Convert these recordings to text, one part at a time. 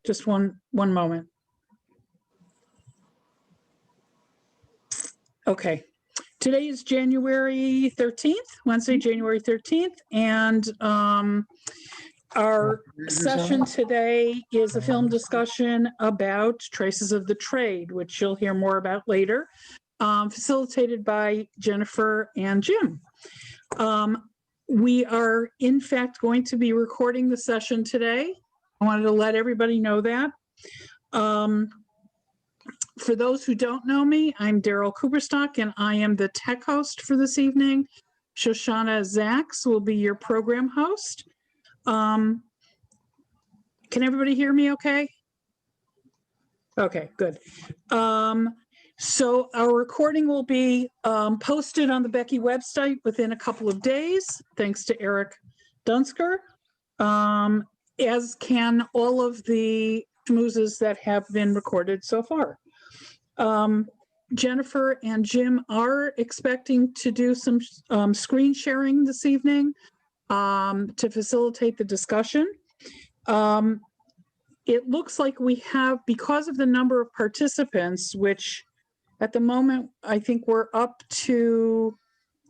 Just one moment. Okay. Today is January 13th, Wednesday, January 13th, and our session today is a film discussion about Traces of the Trade, which you'll hear more about later, facilitated by Jennifer and Jim. We are, in fact, going to be recording the session today. I wanted to let everybody know that. For those who don't know me, I'm Daryl Cooperstock, and I am the tech host for this evening. Shoshana Zaks will be your program host. Can everybody hear me okay? Okay, good. So our recording will be posted on the BEKI website within a couple of days, thanks to Eric Dunsker, as can all of the schmoozes that have been recorded so far. Jennifer and Jim are expecting to do some screen sharing this evening to facilitate the discussion. It looks like we have, because of the number of participants, which at the moment I think we're up to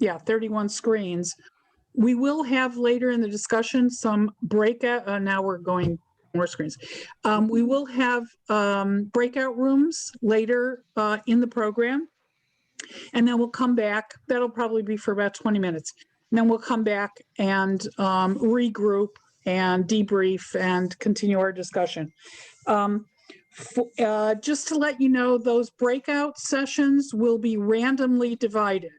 31 screens. We will have later in the discussion some breakout. Now we're going more screens. We will have breakout rooms later in the program, and then we'll come back. That'll probably be for about 20 minutes. And then we'll come back and regroup and debrief and continue our discussion. Just to let you know, those breakout sessions will be randomly divided.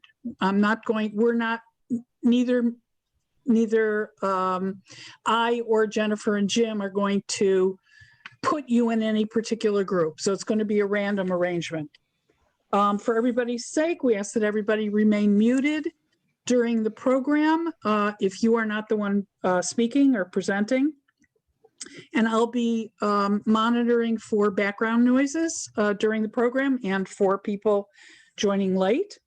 Neither I or Jennifer and Jim are going to put you in any particular group. So it's going to be a random arrangement. For everybody's sake, we ask that everybody remain muted during the program if you are not the one speaking or presenting. And I'll be monitoring for background noises during the program and for people joining late.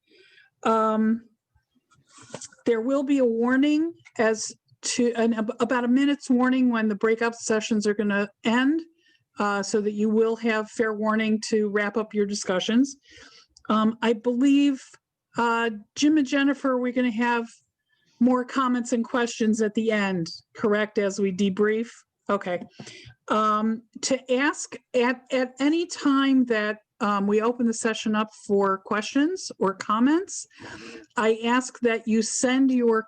There will be a warning as to about a minute's warning when the breakout sessions are going to end, so that you will have fair warning to wrap up your discussions. I believe Jim and Jennifer, we're going to have more comments and questions at the end, correct, as we debrief? Okay. To ask at any time that we open the session up for questions or comments, I ask that you send your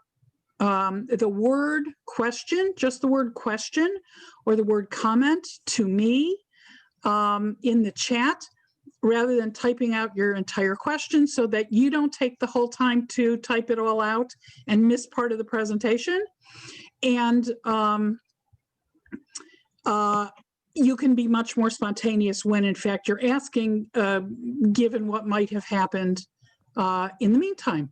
the word question, just the word question, or the word comment to me in the chat, rather than typing out your entire question, so that you don't take the whole time to type it all out and miss part of the presentation. And you can be much more spontaneous when, in fact, you're asking, given what might have happened in the meantime.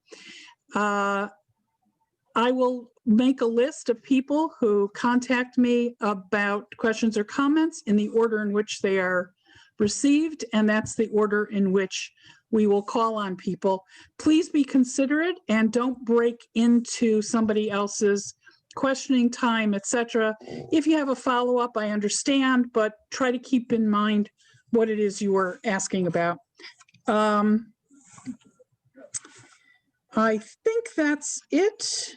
I will make a list of people who contact me about questions or comments in the order in which they are received, and that's the order in which we will call on people. Please be considerate and don't break into somebody else's questioning time, etc. If you have a follow-up, I understand, but try to keep in mind what it is you were asking about. I think that's it.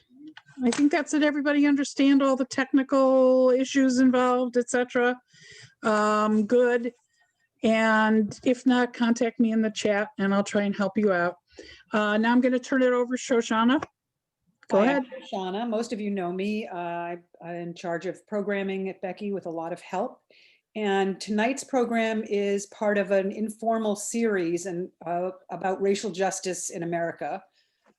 I think that's it. Everybody understand all the technical issues involved, etc. Good. And if not, contact me in the chat and I'll try and help you out. Now I'm going to turn it over to Shoshana. Go ahead. I'm Shoshana. Most of you know me. I'm in charge of programming at BEKI with a lot of help. And tonight's program is part of an informal series about racial justice in America,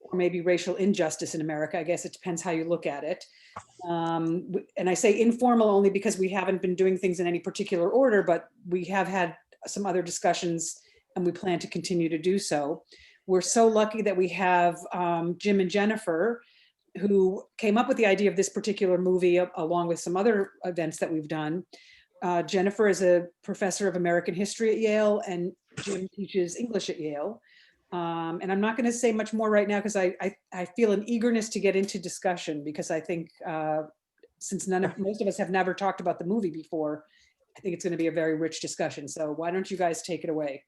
or maybe racial injustice in America. I guess it depends how you look at it. And I say informal only because we haven't been doing things in any particular order, but we have had some other discussions and we plan to continue to do so. We're so lucky that we have Jim and Jennifer, who came up with the idea of this particular movie along with some other events that we've done. Jennifer is a professor of American history at Yale, and Jim teaches English at Yale. And I'm not going to say much more right now because I feel an eagerness to get into discussion, because I think since most of us have never talked about the movie before, I think it's going to be a very rich discussion. So why don't you guys take it away?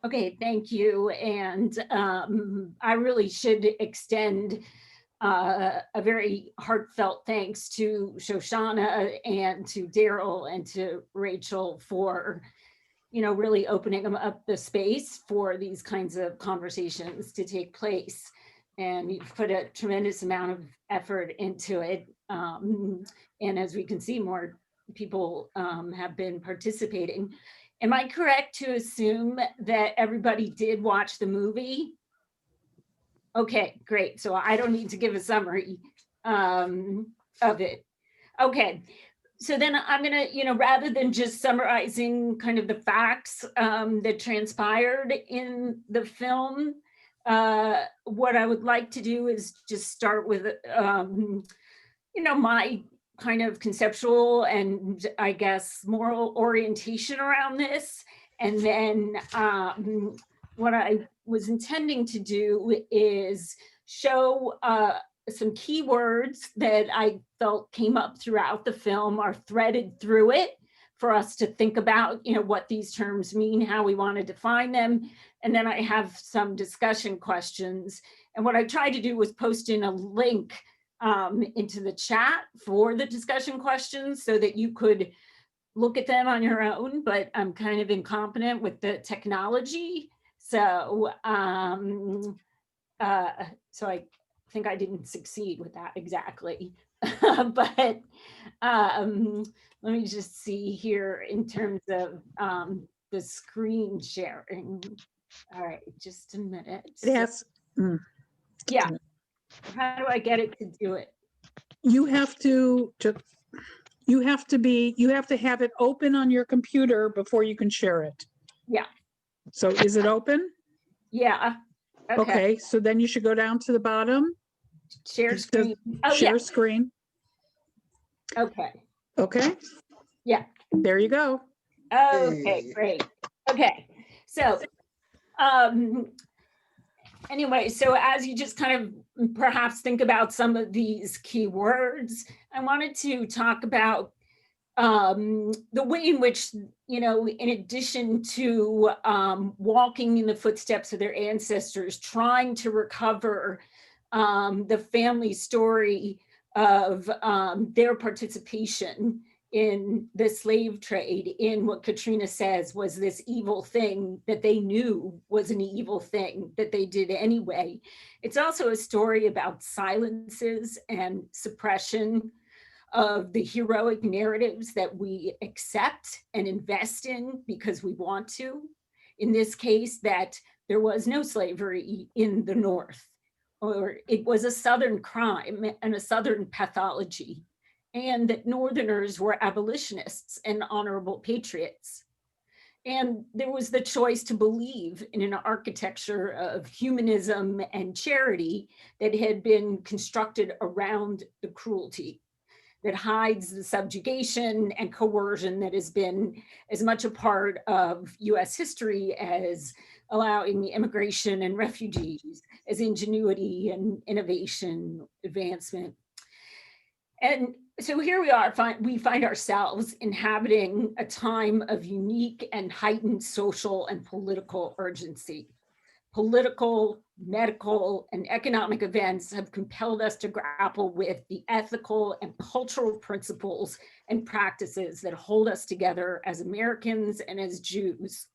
Okay, thank you. And I really should extend a very heartfelt thanks to Shoshana and to Daryl and to Rachel for, really opening them up the space for these kinds of conversations to take place. And you've put a tremendous amount of effort into it. And as we can see, more people have been participating. Am I correct to assume that everybody did watch the movie? Okay, great. So I don't need to give a summary of it. Okay, so then I'm gonna, rather than just summarizing kind of the facts that transpired in the film, what I would like to do is just start with, my kind of conceptual and I guess moral orientation around this. And then what I was intending to do is show some keywords that I felt came up throughout the film, are threaded through it for us to think about, what these terms mean, how we want to define them. And then I have some discussion questions. And what I tried to do was post in a link into the chat for the discussion questions so that you could look at them on your own, but I'm kind of incompetent with the technology. So, so I think I didn't succeed with that exactly. But let me just see here in terms of the screen sharing. All right, just a minute. Yes. Yeah. How do I get it to do it? You have to have it open on your computer before you can share it. Yeah. So is it open? Yeah. Okay, so then you should go down to the bottom. Share screen. Oh, share yeah. screen. Okay. Okay. Yeah. There you go. Okay, great. Okay. So anyway, so as you just kind of perhaps think about some of these keywords, I wanted to talk about the way in which, in addition to walking in the footsteps of their ancestors, trying to recover the family story of their participation in the slave trade, in what Katrina says was this evil thing that they knew was an evil thing that they did anyway. It's also a story about silences and suppression of the heroic narratives that we accept and invest in because we want to. In this case, that there was no slavery in the North, or it was a Southern crime and a Southern pathology, and that Northerners were abolitionists and honorable patriots. And there was the choice to believe in an architecture of humanism and charity that had been constructed around the cruelty, that hides the subjugation and coercion that has been as much a part of US history as allowing immigration and refugees, as ingenuity and innovation, advancement. And so here we are, we find ourselves inhabiting a time of unique and heightened social and political urgency. Political, medical, and economic events have compelled us to grapple with the ethical and cultural principles and practices that hold us together as Americans and as Jews.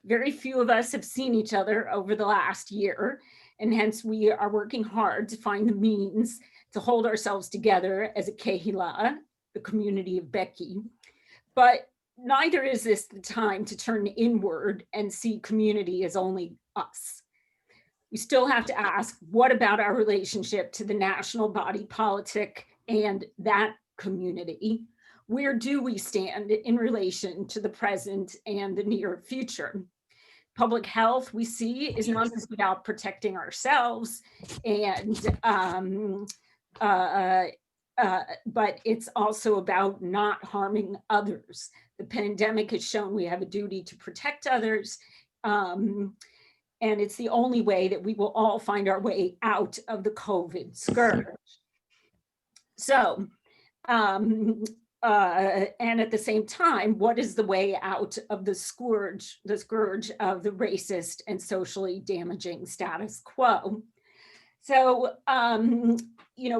Very few of us have seen each other over the last year, and hence we are working hard to find the means to hold ourselves together as a Kehillah, the community of BEKI. But neither is this the time to turn inward and see community as only us. We still have to ask, what about our relationship to the national body politic and that community? Where do we stand in relation to the present and the near future? Public health, we see, is not just about protecting ourselves and but it's also about not harming others. The pandemic has shown we have a duty to protect others, and it's the only way that we will all find our way out of the COVID scourge. So and at the same time, what is the way out of the scourge of the racist and socially damaging status quo? So,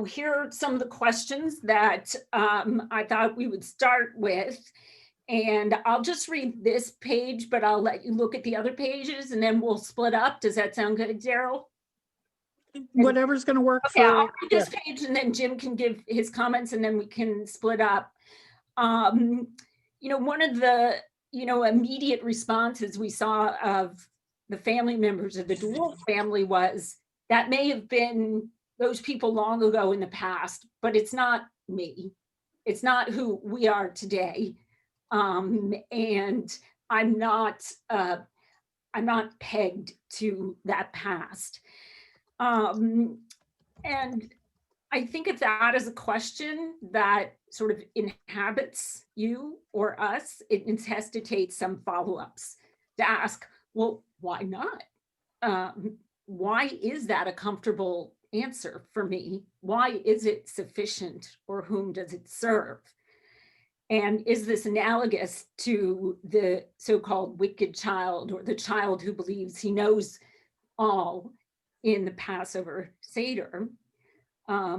here are some of the questions that I thought we would start with. And I'll just read this page, but I'll let you look at the other pages and then we'll split up. Does that sound good, Daryl? Whatever's going to work Okay, for. I'll read this page and then Jim can give his comments and then we can split up. One of the, immediate responses we saw of the family members of the DeWolf family was, that may have been those people long ago in the past, but it's not me. It's not who we are today. And I'm not pegged to that past. And I think if that is a question that sort of inhabits you or us, it necessitates some follow-ups to ask, well, why not? Why is that a comfortable answer for me? Why is it sufficient, or whom does it serve? And is this analogous to the so-called wicked child, or the child who believes he knows all in the Passover Seder? I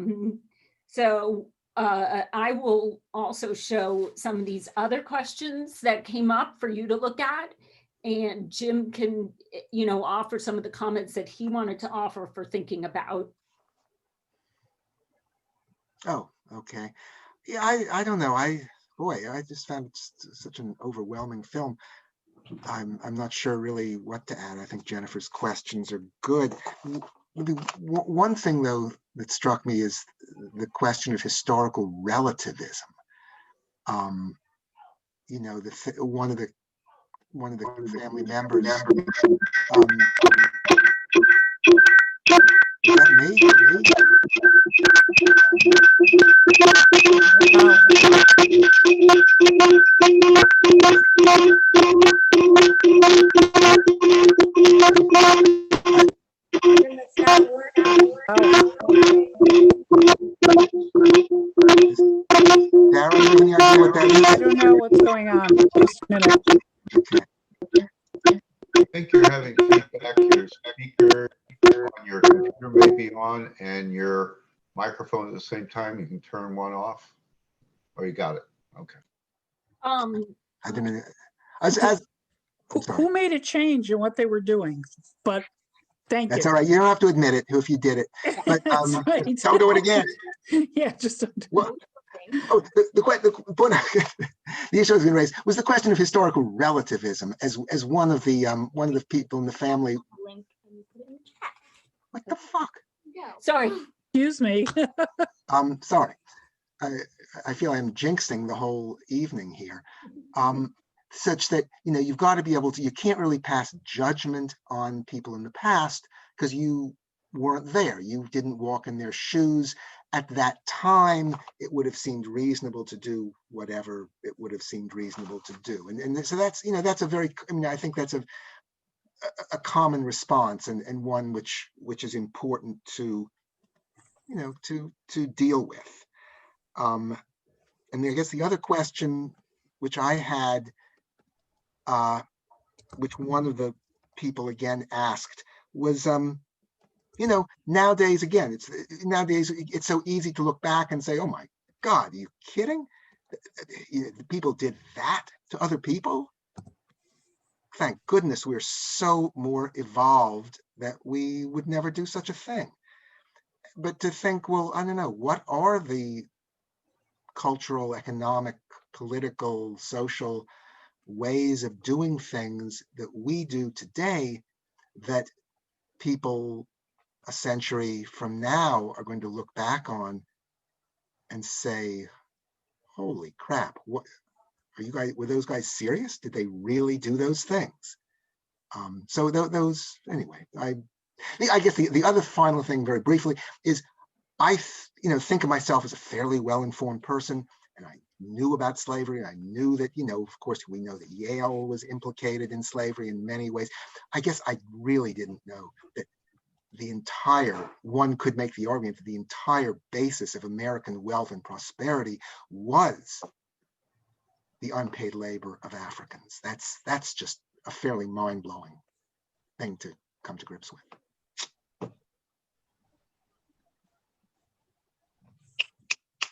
will also show some of these other questions that came up for you to look at. And Jim can, offer some of the comments that he wanted to offer for thinking about. Oh, okay. Yeah, I don't know. I just found it such an overwhelming film. I'm not sure really what to add. I think Jennifer's questions are good. One thing though that struck me is the question of historical relativism. One of the family members. Is that me? Darren, you have any idea what that is? I don't know what's going on. Just a minute. Okay. I think you're having feedback. Your speaker on your computer may be on, and your microphone at the same time. You can turn one off. Oh, you got it. Okay. I didn't. Who made a change in what they were doing? But thank you. That's all right. You don't have to admit it if you did it. But That's right. don't do it again. Yeah, just Well, the point the issue I was going to raise was the question of historical relativism as one of the people in the family. What the fuck? Sorry. excuse me. Sorry. I feel I'm jinxing the whole evening here. Such that, you've got to be able to, you can't really pass judgment on people in the past because you weren't there. You didn't walk in their shoes. At that time, it would have seemed reasonable to do whatever it would have seemed reasonable to do. And so that's, that's a very, I think that's a common response and one which is important to, to deal with. And I guess the other question which I had, which one of the people again asked was, nowadays it's so easy to look back and say, oh my God, are you kidding? People did that to other people? Thank goodness we're so more evolved that we would never do such a thing. But to think, well, I don't know, what are the cultural, economic, political, social ways of doing things that we do today that people a century from now are going to look back on and say, holy crap, what were those guys serious? Did they really do those things? So those, anyway, I guess the other final thing very briefly is I think of myself as a fairly well-informed person, and I knew about slavery. I knew that, of course, we know that Yale was implicated in slavery in many ways. I guess I really didn't know that one could make the argument that the entire basis of American wealth and prosperity was the unpaid labor of Africans. That's just a fairly mind-blowing thing to come to grips with.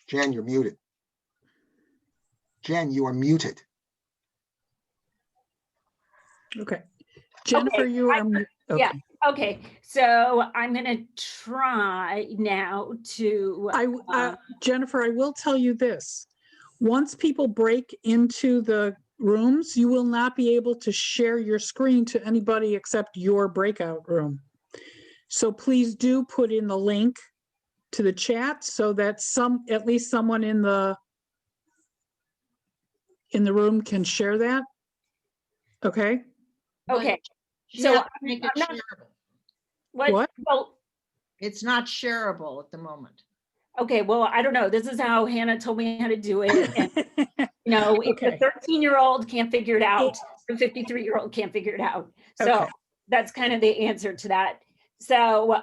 Jan, you're muted. Jan, you are muted. Okay. Jennifer, you are, yeah. okay. Okay, so I'm gonna try now to. Jennifer, I will tell you this. Once people break into the rooms, you will not be able to share your screen to anybody except your breakout room. So please do put in the link to the chat so that at least someone in the room can share that. Okay? Okay, She so has to make it I'm not- shareable. What? Well, It's not shareable at the moment. okay, well, I don't know. This is how Hannah told me how to do it. And, you know, if Okay. the 13-year-old can't figure it out, the 53-year-old can't figure it out. So Okay. that's kind of the answer to that. So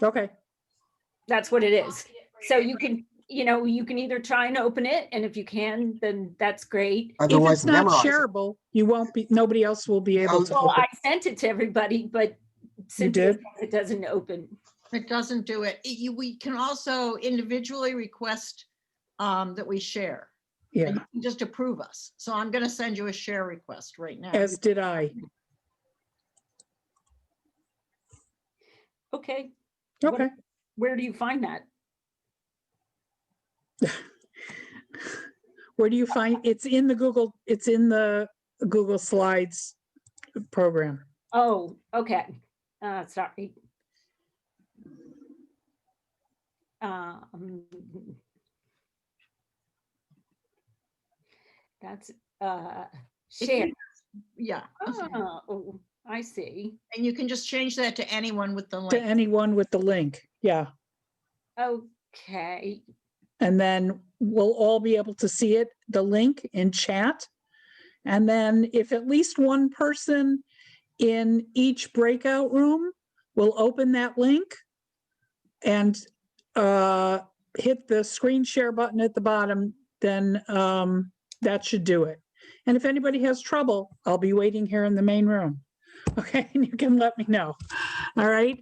Okay. that's what it is. So you can, you can either try and open it, and if you can, then that's great. If Otherwise, it's not memorize it. shareable, nobody else will be able to Well, open. I sent it to everybody, but You Cynthia did? says it doesn't open. It doesn't do it. We can also individually request that we share. Yeah, And you can just approve us. So I'm going to send you a share request right now. as did I. Okay. Okay. Where do you find that? Where do you find, it's in the Google Slides program. Oh, okay. Sorry. That's share. Yeah. Oh, I see. And you can just change that to anyone with the To link. anyone with the link, yeah. Okay. And then we'll all be able to see it, the link in chat. And then if at least one person in each breakout room will open that link and hit the screen share button at the bottom, then that should do it. And if anybody has trouble, I'll be waiting here in the main room. Okay, and you can let me know. All right.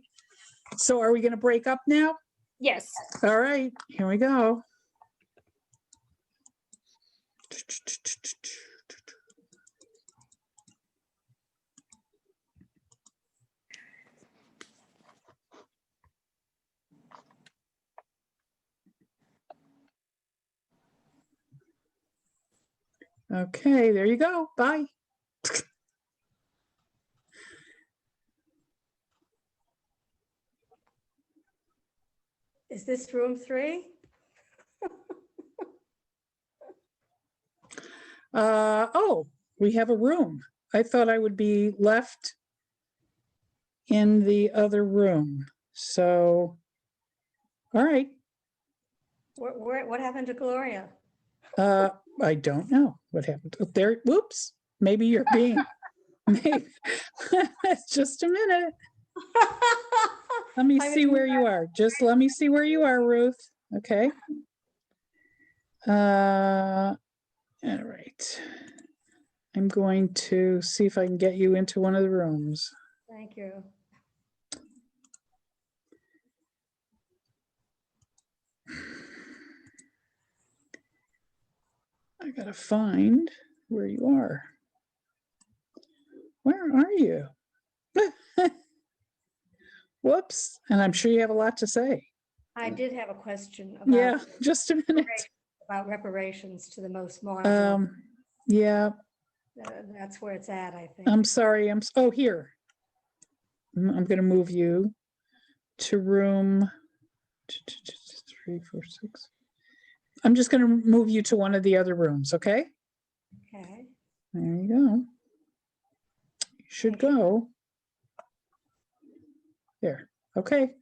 So are we going to break up now? Yes. All right, here we go. Okay, there you go. Bye. Is this room 3? Oh, we have a room. I thought I would be left in the other room. So, all right. What happened to Gloria? I don't know what happened. There, whoops. Maybe you're being, maybe. Just a minute. Let me see where you are. Just let me see where you are, Ruth. Okay. All right. I'm going to see if I can get you into one of the rooms. Thank you. I gotta find where you are. Where are you? Whoops. And I'm sure you have a lot to say. I did have a question Yeah, just a minute. about reparations to the most marginal. Yeah, That's where it's at, I think. I'm sorry. Oh, here. I'm gonna move you to room 3, 4, 6. I'm just gonna move you to one of the other rooms, okay? Okay. There you go. You should go. There, okay.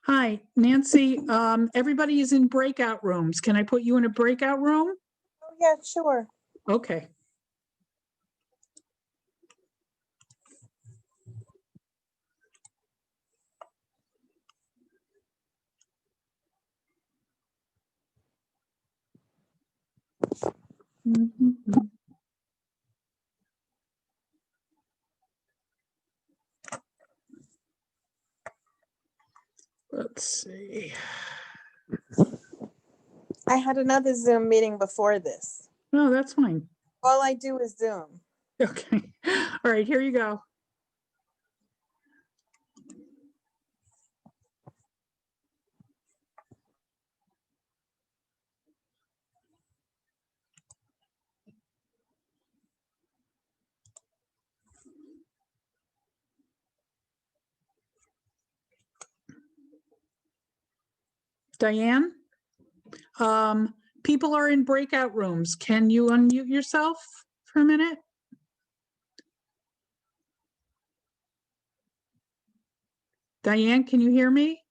Hi, Nancy. Everybody is in breakout rooms. Can I put you in a breakout room? Oh, yeah, sure. Okay. Mhm. Let's see. I had another Zoom meeting before this. Oh, that's fine. All I do is Zoom. Okay. All right, here you go. Diane? People are in breakout rooms. Can you unmute yourself for a minute? Diane, can you hear me?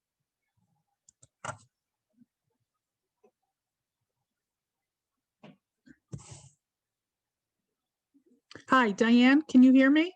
Hi, Diane, can you hear me?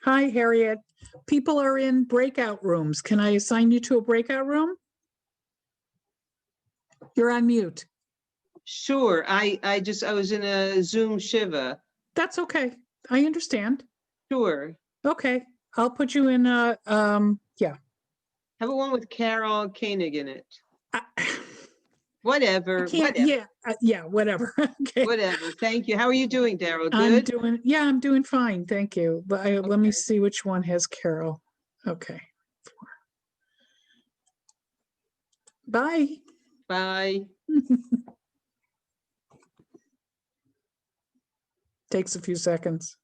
Hi, Harriet. People are in breakout rooms. Can I assign you to a breakout room? You're on mute. Sure, I was in a Zoom Shiva. That's okay. I understand. Sure. Okay, I'll put you in a, yeah. How about one with Carol Koenig in it? I Whatever, can't, whatever, yeah, whatever. Okay. whatever. Thank you. How are you doing, Daryl? I'm Good? doing fine. Thank you. But let me Okay. see which one has Carol. Okay. Bye. Bye. Takes a few seconds.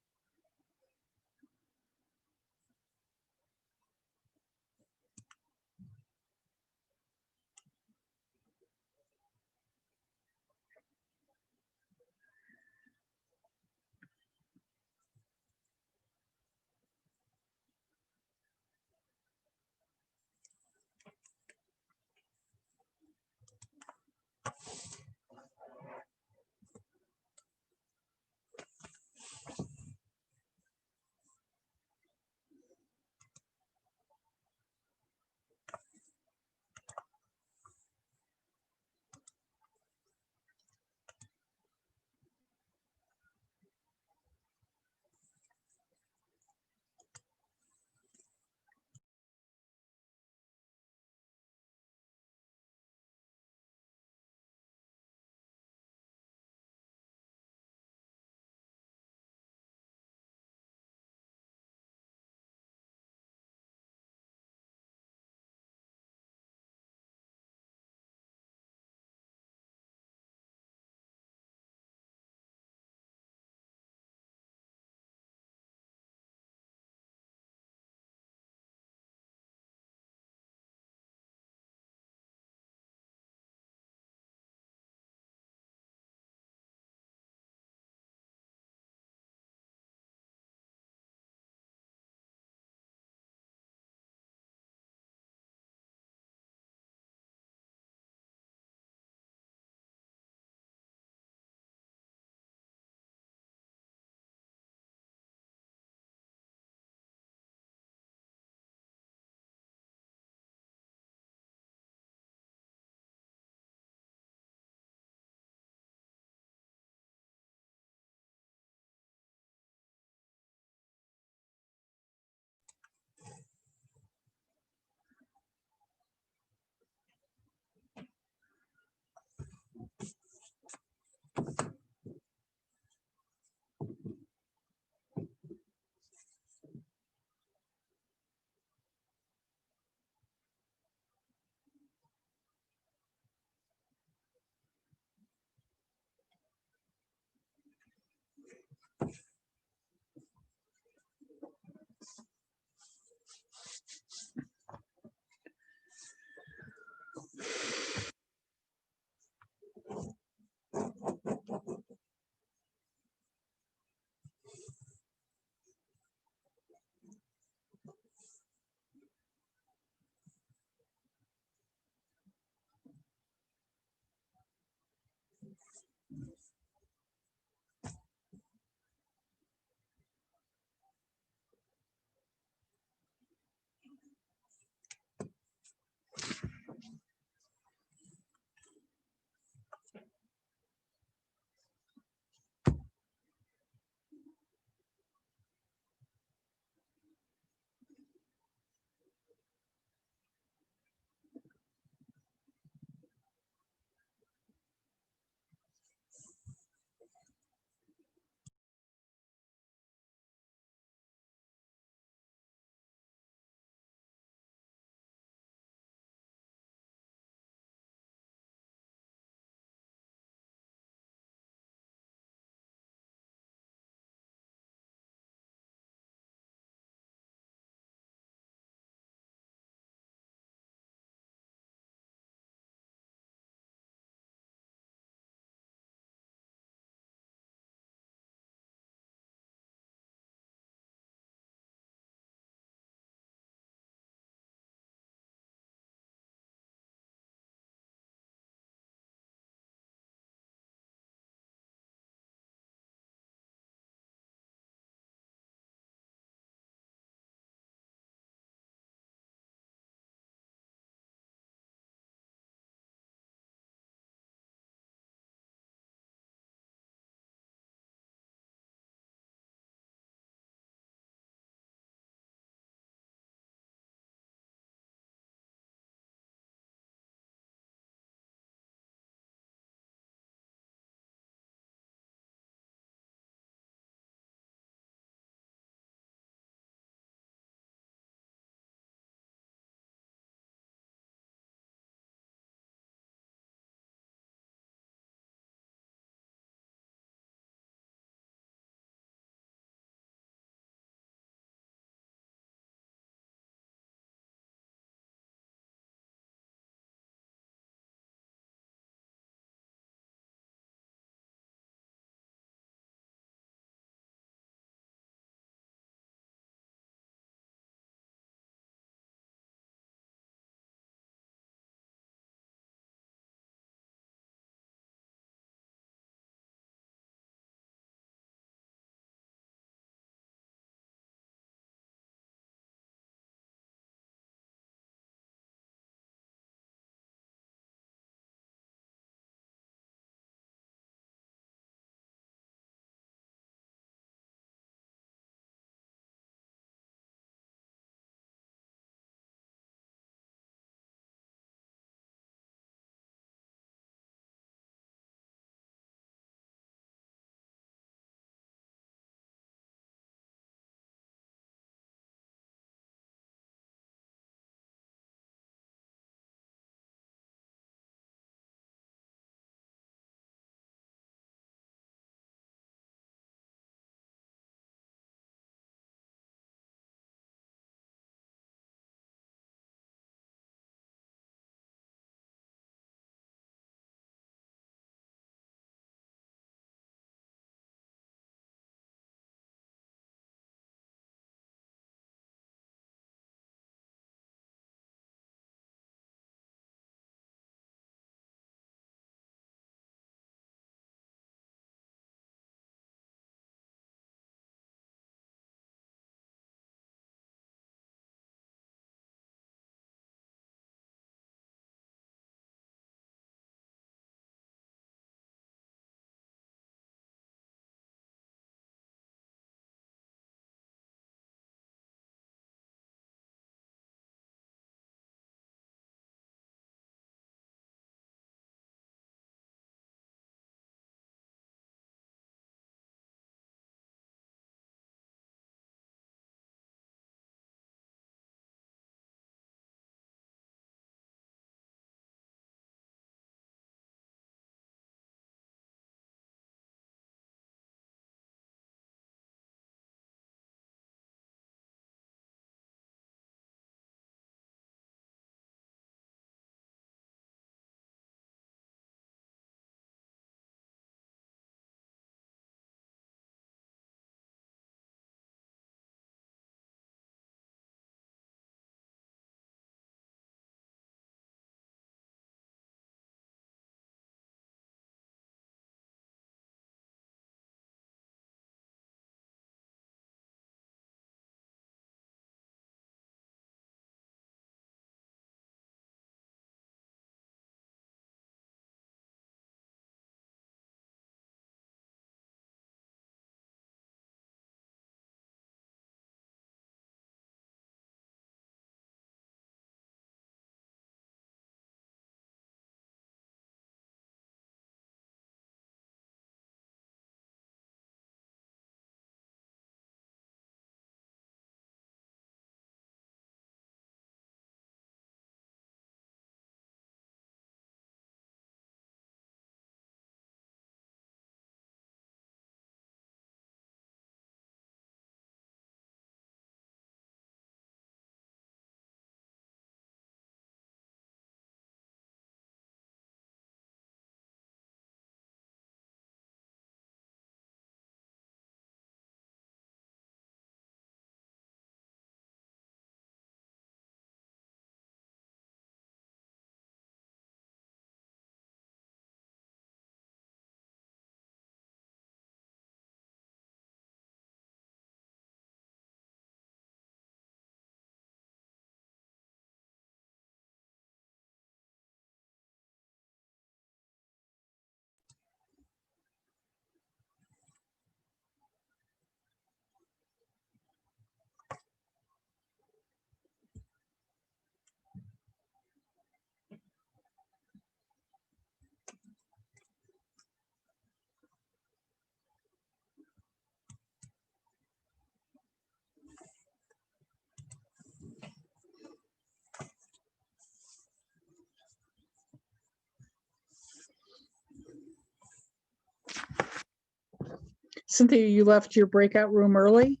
Cynthia, you left your breakout room early?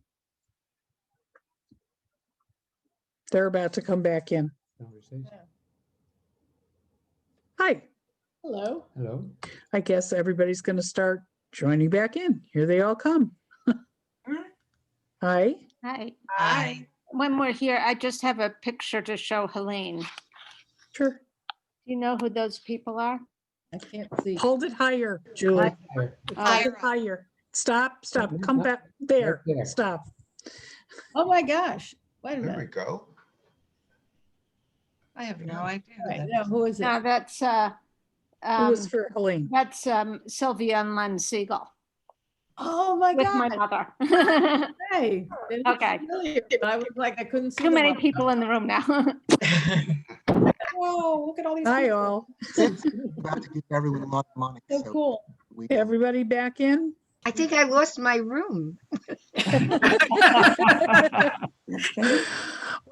They're about to come back in. Hi. Hello. Hello. I guess everybody's going to start joining back in. Here they all come. Hi. Hi. Hi. When we're here, I just have a picture to show Helene. Sure. Do you know who those people are? I can't see. Hold it higher, Julie. Hold it higher. Stop, stop. Come back. There. Stop. Oh my gosh. Wait a There we minute. go. I have no idea. Right, now, who is it? No, that's It was for Helene. that's Sylvia and Len Siegel Oh my with my God. mother. Hey. It looks Okay. familiar, but I was like, I couldn't see. Too them many all. people in the room now. Whoa, look at all these. Hi, people. all. It's about to give everyone a lot of money. So cool. we- Everybody back in? I think I lost my room.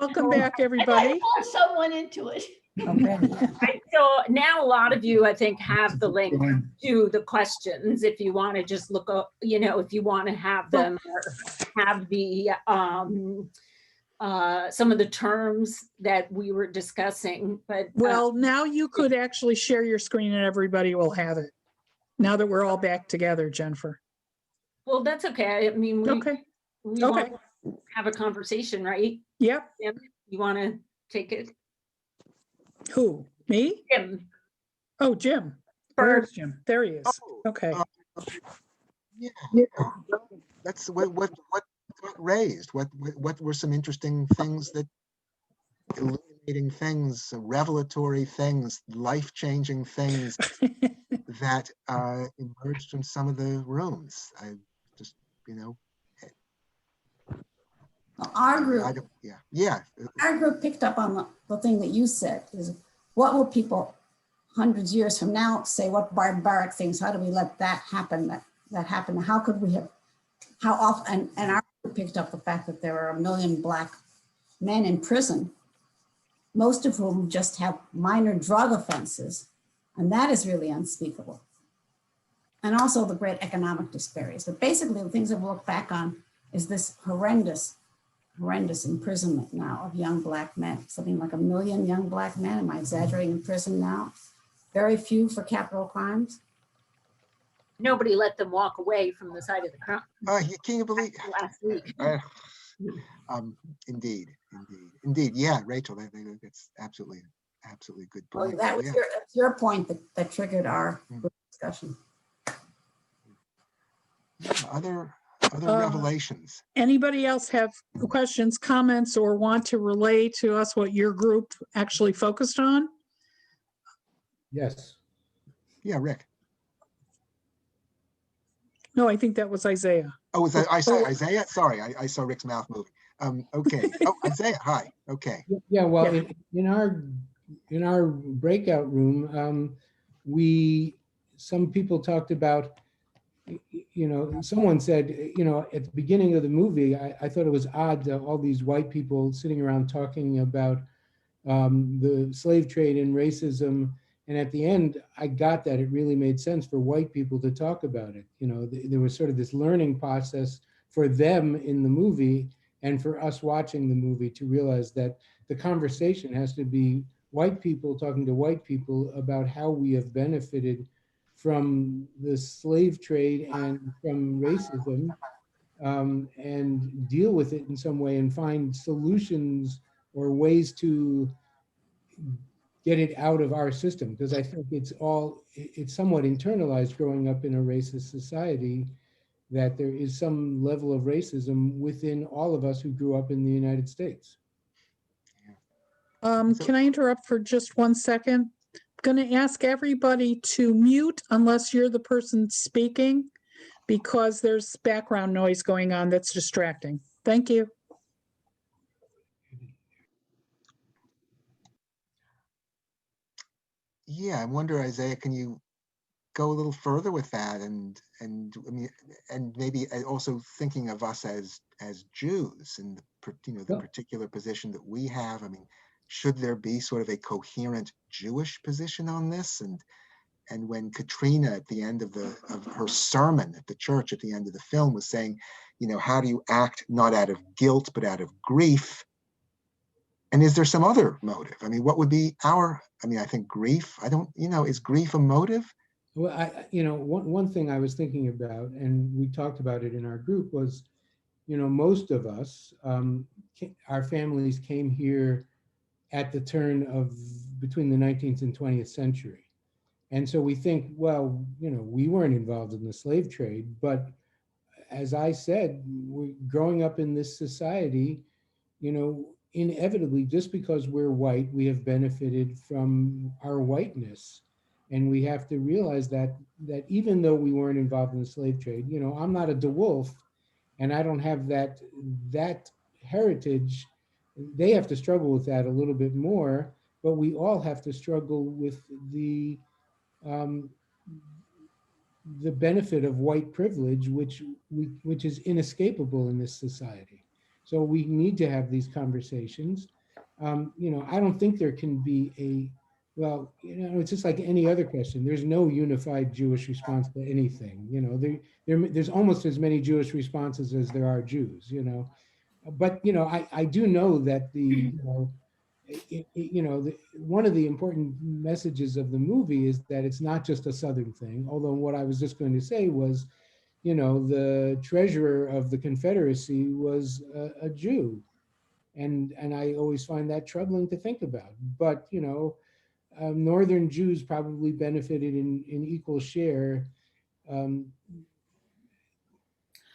Welcome back, everybody. Someone into it. Okay. Right, so now a lot of you, I think, have the link to the questions if you want to just look up, you know, if you want to have them or have the some of the terms that we were discussing, but Well, now you could actually share your screen and everybody will have it. Now that we're all back together, Jennifer. well, that's okay. I mean, we Okay. we Okay. want to have a conversation, right? Yep. Jim, you want to take it? Who? Me? Jim, Oh, Jim. Where's Jim? There he is. Okay. Yeah. That's what got raised. What were some interesting things that illuminating things, revelatory things, life-changing things that emerged from some of the rooms? I just, you know, Our group, yeah. our group picked up on the thing that you said is what will people hundreds of years from now say, what barbaric things, how do we let that happen, that happened? How could we have, how often, and our group picked up the fact that there are 1 million Black men in prison, most of whom just have minor drug offenses. And that is really unspeakable. And also the great economic disparities. But basically the things that we'll look back on is this horrendous imprisonment now of young Black men, something like 1 million young Black men. Am I exaggerating, in prison now? Very few for capital crimes. nobody let them walk away from the side of the crime Can you believe? last week. Indeed. Yeah, Rachel, that's absolutely a good Well, point. that was Yeah. your point that triggered our group discussion. Other revelations. Anybody else have questions, comments, or want to relay to us what your group actually focused on? Yes. Yeah, Rick. No, I think that was Isaiah. Oh, was that I saw Isaiah? Sorry, I saw Rick's mouth moving. Okay. Oh, Isaiah. Hi. Okay. Yeah, well, Yeah. in our breakout room, some people talked about, you know, someone said, you know, at the beginning of the movie, I thought it was odd that all these white people sitting around talking about the slave trade and racism. And at the end, I got that it really made sense for white people to talk about it. You know, there was sort of this learning process for them in the movie and for us watching the movie to realize that the conversation has to be white people talking to white people about how we have benefited from the slave trade and from racism, and deal with it in some way and find solutions or ways to get it out of our system. Because I think it's somewhat internalized growing up in a racist society, that there is some level of racism within all of us who grew up in the United States. Can I interrupt for just 1 second? I'm going to ask everybody to mute unless you're the person speaking, because there's background noise going on that's distracting. Thank you. Yeah, I wonder, Isaiah, can you go a little further with that, and I mean, and maybe also thinking of us as Jews and the particular position that we have. I mean, should there be sort of a coherent Jewish position on this? And And when Katrina at the end of her sermon at the church at the end of the film was saying, you know, how do you act not out of guilt, but out of grief? And is there some other motive? I mean, what would be I think grief, is grief a motive? Well, one thing I was thinking about, and we talked about it in our group, was, most of us, our families came here at the turn of between the 19th and 20th century. And so we think, well, we weren't involved in the slave trade, but as I said, growing up in this society, inevitably, just because we're white, we have benefited from our whiteness. And we have to realize that even though we weren't involved in the slave trade, I'm not a DeWolf and I don't have that heritage. They have to struggle with that a little bit more, but we all have to struggle with the benefit of white privilege, which is inescapable in this society. So we need to have these conversations. I don't think there can be it's just like any other question. There's no unified Jewish response to anything. There's almost as many Jewish responses as there are Jews. But I do know that one of the important messages of the movie is that it's not just a Southern thing. Although what I was just going to say was, the treasurer of the Confederacy was a Jew. And I always find that troubling to think about. But, Northern Jews probably benefited in equal share,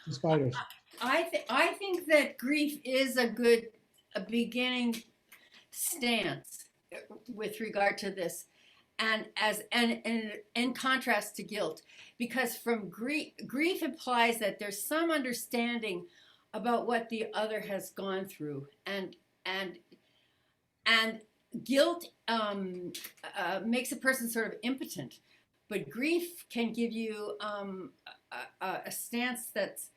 despite us. I think that grief is a good beginning stance with regard to this, and in contrast to guilt, because from grief implies that there's some understanding about what the other has gone through, and guilt makes a person sort of impotent, but grief can give you a stance that's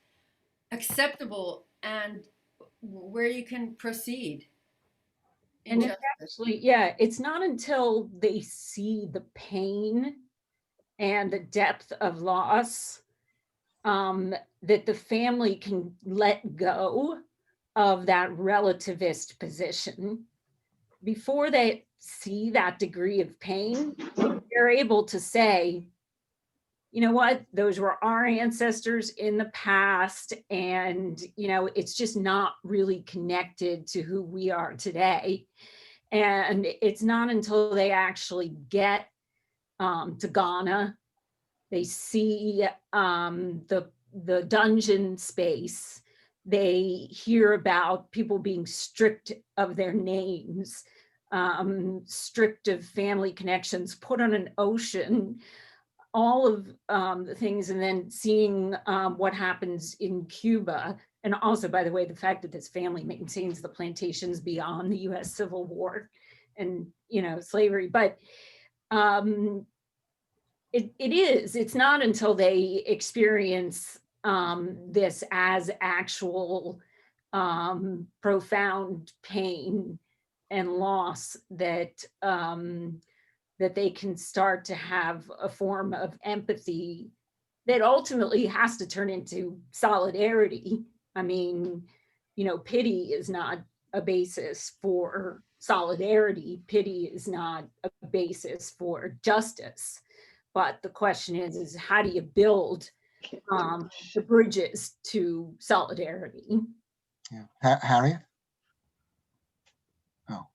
acceptable and where you can proceed. And it's actually, yeah, it's not until they see the pain and the depth of loss that the family can let go of that relativist position. Before they see that degree of pain, they're able to say, you know what, those were our ancestors in the past, and it's just not really connected to who we are today. And it's not until they actually get to Ghana, they see the dungeon space, they hear about people being stripped of their names, stripped of family connections, put on an ocean, all of the things, and then seeing what happens in Cuba. And also, by the way, the fact that this family maintains the plantations beyond the US Civil War and, slavery. But it's not until they experience this as actual profound pain and loss that that they can start to have a form of empathy that ultimately has to turn into solidarity. I mean, pity is not a basis for solidarity. Pity is not a basis for justice. But the question is how do you build the bridges to solidarity? Yeah. Harriet? Oh.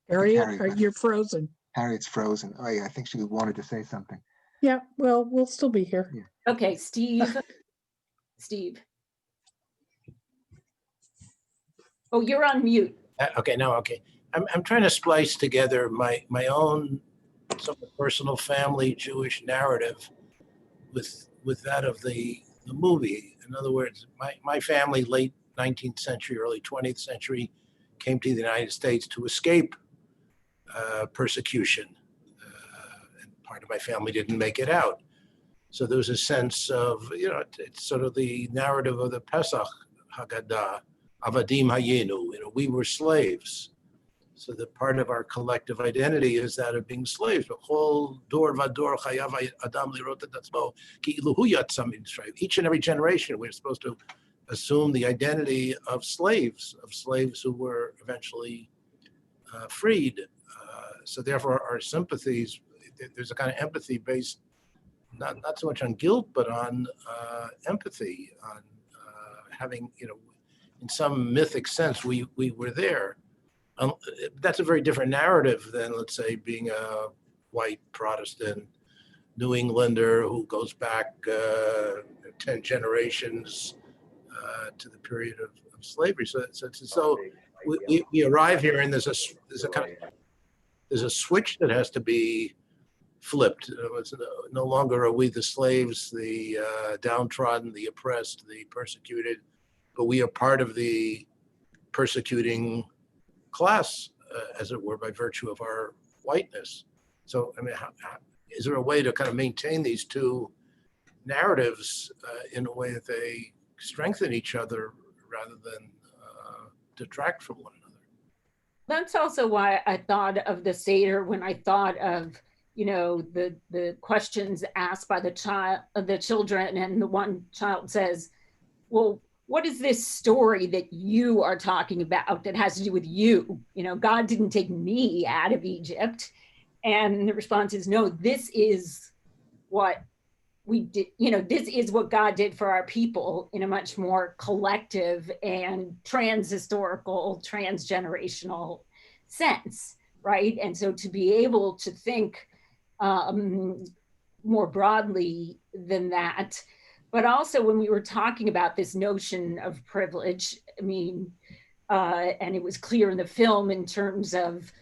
Harriet, you're frozen. Harriet's frozen. Oh yeah, I think she wanted to say something. Yeah, well, we'll still be here. Yeah. Okay, Steve. Oh, you're on mute. Okay, no, okay. I'm trying to splice together my own somewhat personal family Jewish narrative with that of the movie. In other words, my family, late 19th century, early 20th century, came to the United States to escape persecution. And part of my family didn't make it out. So there was a sense of, it's sort of the narrative of the Pesach Haggadah, Avadim Hayenu, we were slaves. So that part of our collective identity is that of being slaves. Each and every generation, we're supposed to assume the identity of slaves who were eventually freed. So therefore, our sympathies, there's a kind of empathy based, not so much on guilt, but on empathy, on having, in some mythic sense, we were there. That's a very different narrative than, let's say, being a white Protestant New Englander who goes back 10 generations to the period of slavery. So we arrive here and there's a switch that has to be flipped. It's no longer are we the slaves, the downtrodden, the oppressed, the persecuted, but we are part of the persecuting class, as it were, by virtue of our whiteness. So, I mean, is there a way to kind of maintain these two narratives in a way that they strengthen each other rather than detract from one another? That's also why I thought of the Seder when I thought of, the questions asked by the children, and the one child says, well, what is this story that you are talking about that has to do with you? God didn't take me out of Egypt. And the response is, no, this is what we did. This is what God did for our people in a much more collective and trans-historical, trans-generational sense, right? And so to be able to think more broadly than that. But also when we were talking about this notion of privilege, I mean, and it was clear in the film in terms of,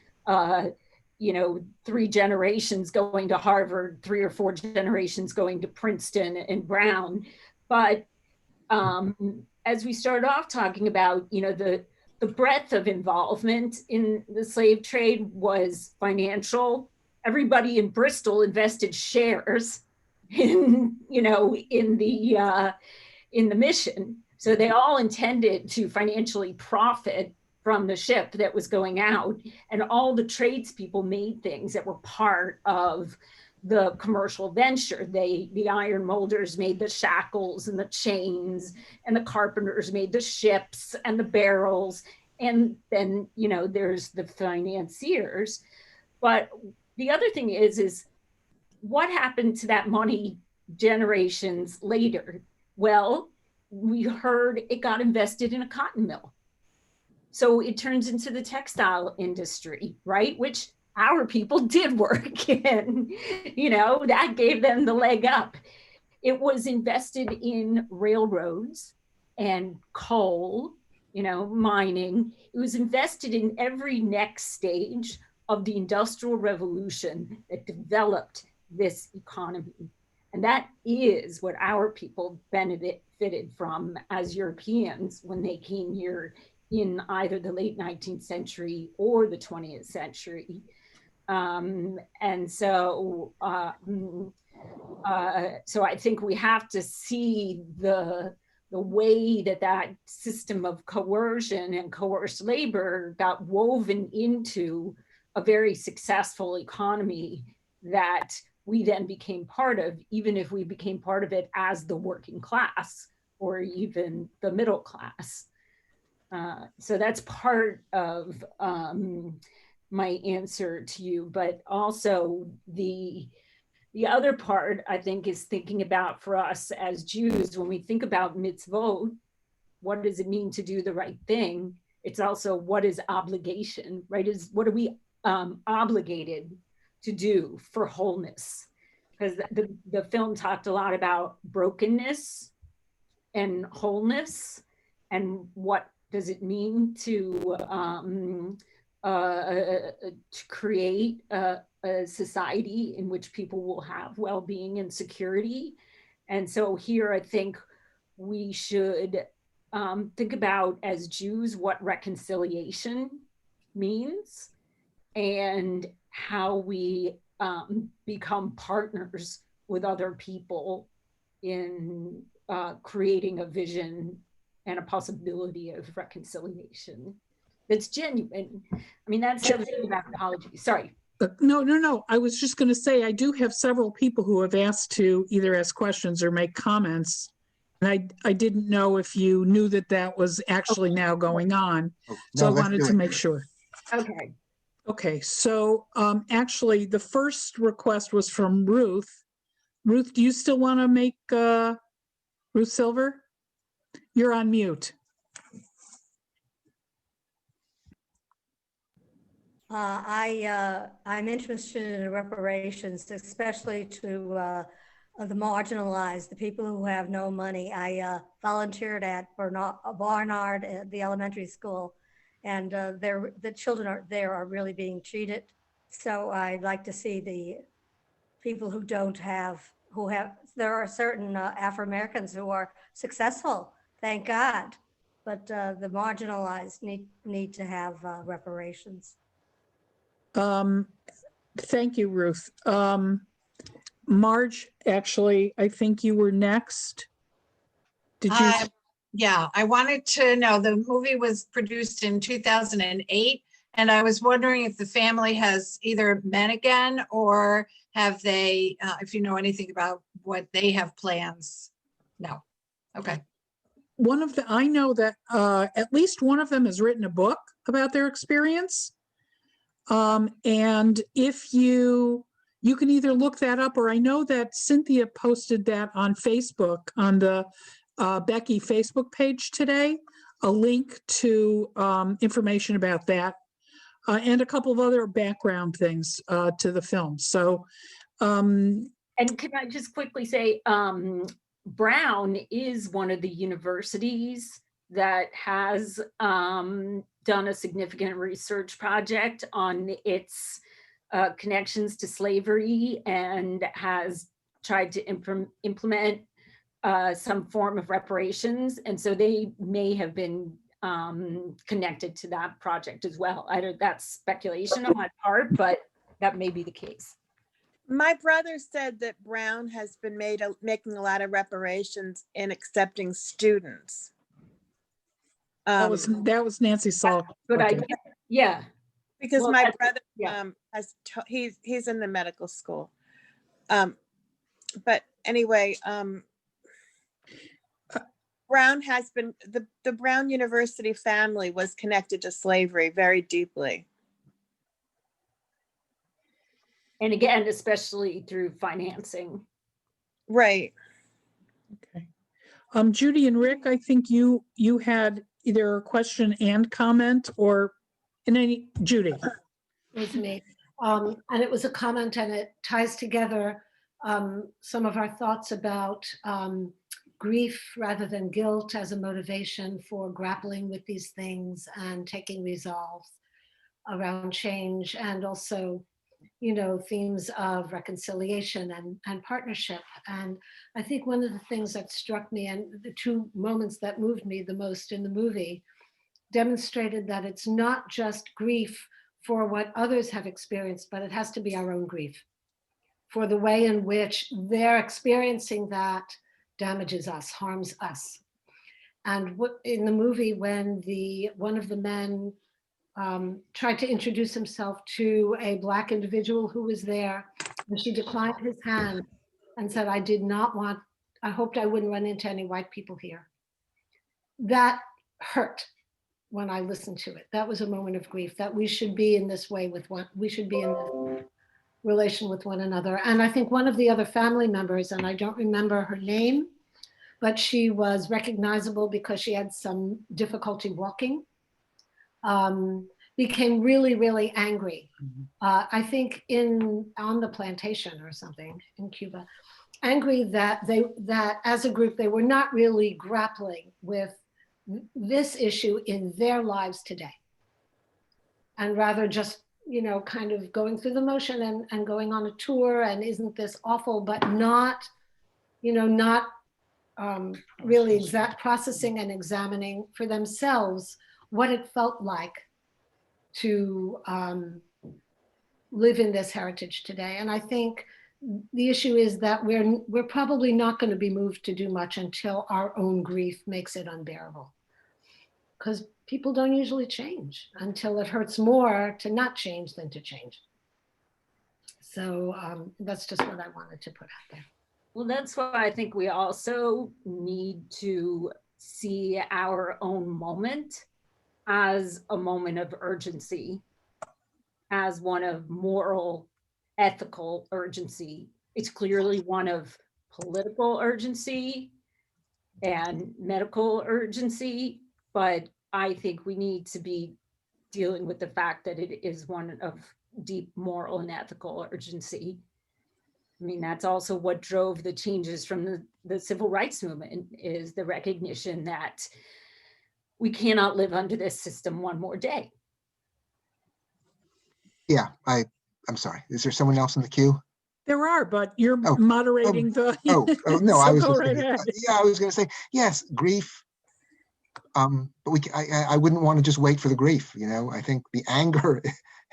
3 generations going to Harvard, 3 or 4 generations going to Princeton and Brown. But as we started off talking about, the breadth of involvement in the slave trade was financial. Everybody in Bristol invested shares in the mission. So they all intended to financially profit from the ship that was going out, and all the tradespeople made things that were part of the commercial venture. The iron molders made the shackles and the chains, and the carpenters made the ships and the barrels. And then, there's the financiers. But the other thing is what happened to that money generations later? Well, we heard it got invested in a cotton mill. So it turns into the textile industry, right? Which our people did work in, that gave them the leg up. It was invested in railroads and coal, mining. It was invested in every next stage of the Industrial Revolution that developed this economy. And that is what our people benefited from as Europeans when they came here in either the late 19th century or the 20th century. And so I think we have to see the way that system of coercion and coerced labor got woven into a very successful economy that we then became part of, even if we became part of it as the working class or even the middle class. So that's part of my answer to you, but also the other part I think is thinking about for us as Jews, when we think about mitzvot, what does it mean to do the right thing? It's also what is obligation, right? What are we obligated to do for wholeness? Because the film talked a lot about brokenness and wholeness, and what does it mean to create a society in which people will have well-being and security. And so here I think we should think about, as Jews, what reconciliation means and how we become partners with other people in creating a vision and a possibility of reconciliation. that's genuine. I mean, that's how we think about apology. Sorry. No. I was just going to say, I do have several people who have asked to either ask questions or make comments. And I didn't know if you knew that that was actually now going on. Oh, So no, I let's wanted do to it. make sure. Okay. Okay, so actually the first request was from Ruth. Ruth, do you still want to make Ruth Silver? You're on mute. I'm interested in reparations, especially to the marginalized, the people who have no money. I volunteered at Barnard at the elementary school, and the children there are really being treated. So I'd like to see the people who don't have, there are certain Afro-Americans who are successful, thank God, but the marginalized need to have reparations. Thank you, Ruth. Marge, actually, I think you were next. Did you? Yeah, I wanted to know, the movie was produced in 2008, and I was wondering if the family has either met again, or have they, if you know anything about what they have plans. No. Okay. I know that at least one of them has written a book about their experience. And if you can either look that up, or I know that Cynthia posted that on Facebook, on the BEKI Facebook page today, a link to information about that and a couple of other background things to the film. So, and can I just quickly say, Brown is one of the universities that has done a significant research project on its connections to slavery, and has tried to implement some form of reparations. And so they may have been connected to that project as well. That's speculation on my part, but that may be the case. My brother said that Brown has been making a lot of reparations in accepting students. That was Nancy Saul. Good idea. Yeah. Because Well, my brother yeah. he's in the medical school. But anyway, Brown has been, the Brown University family was connected to slavery very deeply. And again, especially through financing. Right. Okay. Judy and Rick, I think you had either a question and comment, or in any, Judy. It was me. And it was a comment, and it ties together some of our thoughts about grief rather than guilt as a motivation for grappling with these things and taking resolve around change, and also, you know, themes of reconciliation and partnership. And I think one of the things that struck me, and the two moments that moved me the most in the movie, demonstrated that it's not just grief for what others have experienced, but it has to be our own grief for the way in which they're experiencing that damages us, harms us. And in the movie, when one of the men tried to introduce himself to a Black individual who was there, and she declined his hand and said, I hoped I wouldn't run into any white people here. That hurt when I listened to it. That was a moment of grief, that we should be in this way we should be in this relation with one another. And I think one of the other family members, and I don't remember her name, but she was recognizable because she had some difficulty walking, became really, really angry. I think on the plantation or something in Cuba, angry that as a group, they were not really grappling with this issue in their lives today. And rather just, you know, kind of going through the motion and going on a tour, and isn't this awful, but not, you know, not really processing and examining for themselves what it felt like to live in this heritage today. And I think the issue is that we're probably not going to be moved to do much until our own grief makes it unbearable. Because people don't usually change until it hurts more to not change than to change. So that's just what I wanted to put out there. Well, that's why I think we also need to see our own moment as a moment of urgency, as one of moral, ethical urgency. It's clearly one of political urgency and medical urgency, but I think we need to be dealing with the fact that it is one of deep moral and ethical urgency. I mean, that's also what drove the changes from the civil rights movement, is the recognition that we cannot live under this system one more day. Yeah, I'm sorry. Is there someone else in the queue? There are, but you're Oh, moderating the. No, I so was go just right thinking, ahead. yeah, I was going to say, yes, grief. But I wouldn't want to just wait for the grief. You know, I think the anger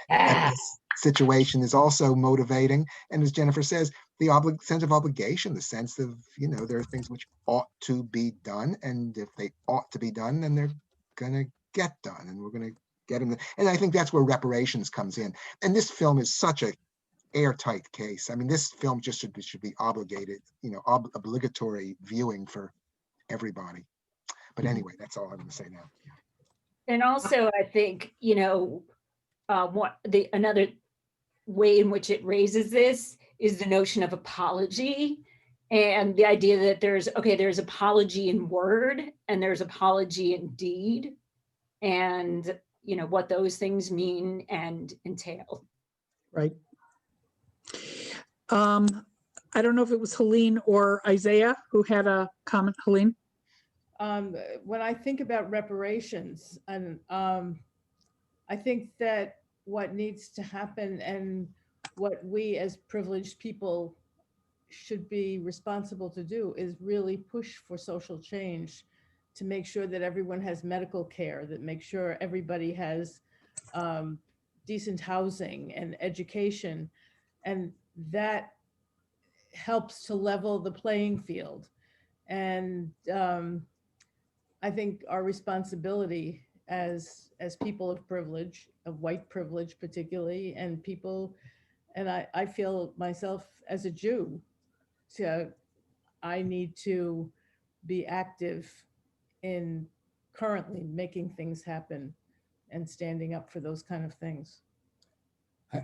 at this situation is also motivating. And as Jennifer says, the sense of obligation, the sense of, you know, there are things which ought to be done. And if they ought to be done, then they're going to get done, and we're going to get them. And I think that's where reparations comes in. And this film is such a airtight case. I mean, this film just should be obligated, you know, obligatory viewing for everybody. But anyway, that's all I'm going to say now. And also, I think, you know, another way in which it raises this is the notion of apology, and the idea that there's apology in word and there's apology in deed, and, you know, what those things mean and entail. Right. I don't know if it was Helene or Isaiah who had a comment. Helene? When I think about reparations, and I think that what needs to happen and what we as privileged people should be responsible to do is really push for social change, to make sure that everyone has medical care, that make sure everybody has decent housing and education, and that helps to level the playing field. And I think our responsibility as people of privilege, of white privilege particularly, and people, and I feel myself as a Jew, so I need to be active in currently making things happen and standing up for those kind of things.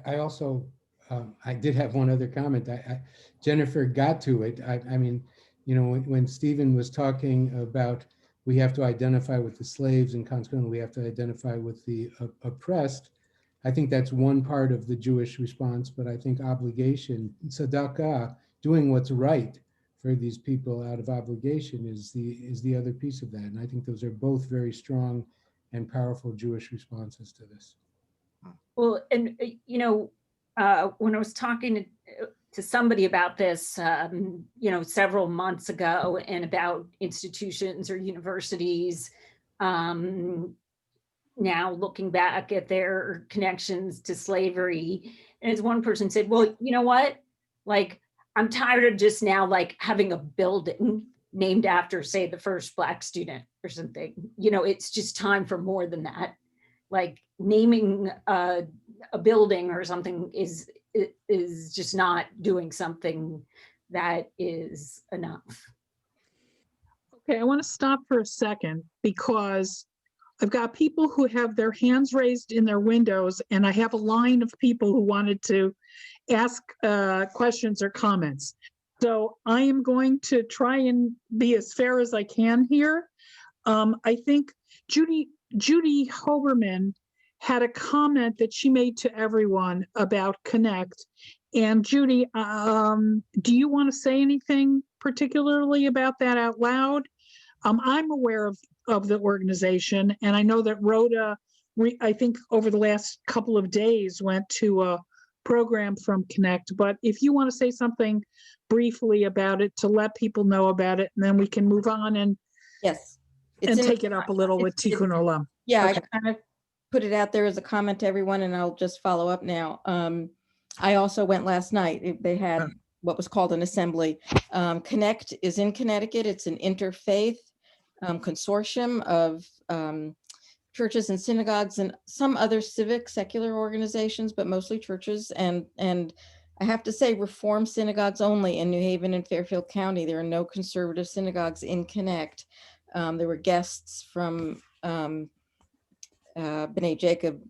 I also, I did have one other comment. Jennifer got to it. I mean, you know, when Stephen was talking about we have to identify with the slaves and consequently we have to identify with the oppressed, I think that's one part of the Jewish response, but I think obligation, tzedakah, doing what's right for these people out of obligation is the other piece of that. And I think those are both very strong and powerful Jewish responses to this. Well, and you know, when I was talking to somebody about this, you know, several months ago, and about institutions or universities now looking back at their connections to slavery, and as one person said, well, you know what, like, I'm tired of just now like having a building named after, say, the first Black student or something. You know, it's just time for more than that. Like naming a building or something is just not doing something that is enough. Okay, I want to stop for a second because I've got people who have their hands raised in their windows, and I have a line of people who wanted to ask questions or comments. So I am going to try and be as fair as I can here. I think Judy Hoberman had a comment that she made to everyone about Connect. And Judy, do you want to say anything particularly about that out loud? I'm aware of the organization, and I know that Rhoda, I think over the last couple of days, went to a program from Connect. But if you want to say something briefly about it to let people know about it, and then we can move on and yes, and take it up a little with Tikkun Olam. Yeah, okay. I kind of put it out there as a comment to everyone, and I'll just follow up now. I also went last night. They had what was called an assembly. Connect is in Connecticut. It's an interfaith consortium of churches and synagogues and some other civic secular organizations, but mostly churches. And I have to say, Reform synagogues only in New Haven and Fairfield County. There are no conservative synagogues in Connect. There were guests from B'nai Jacob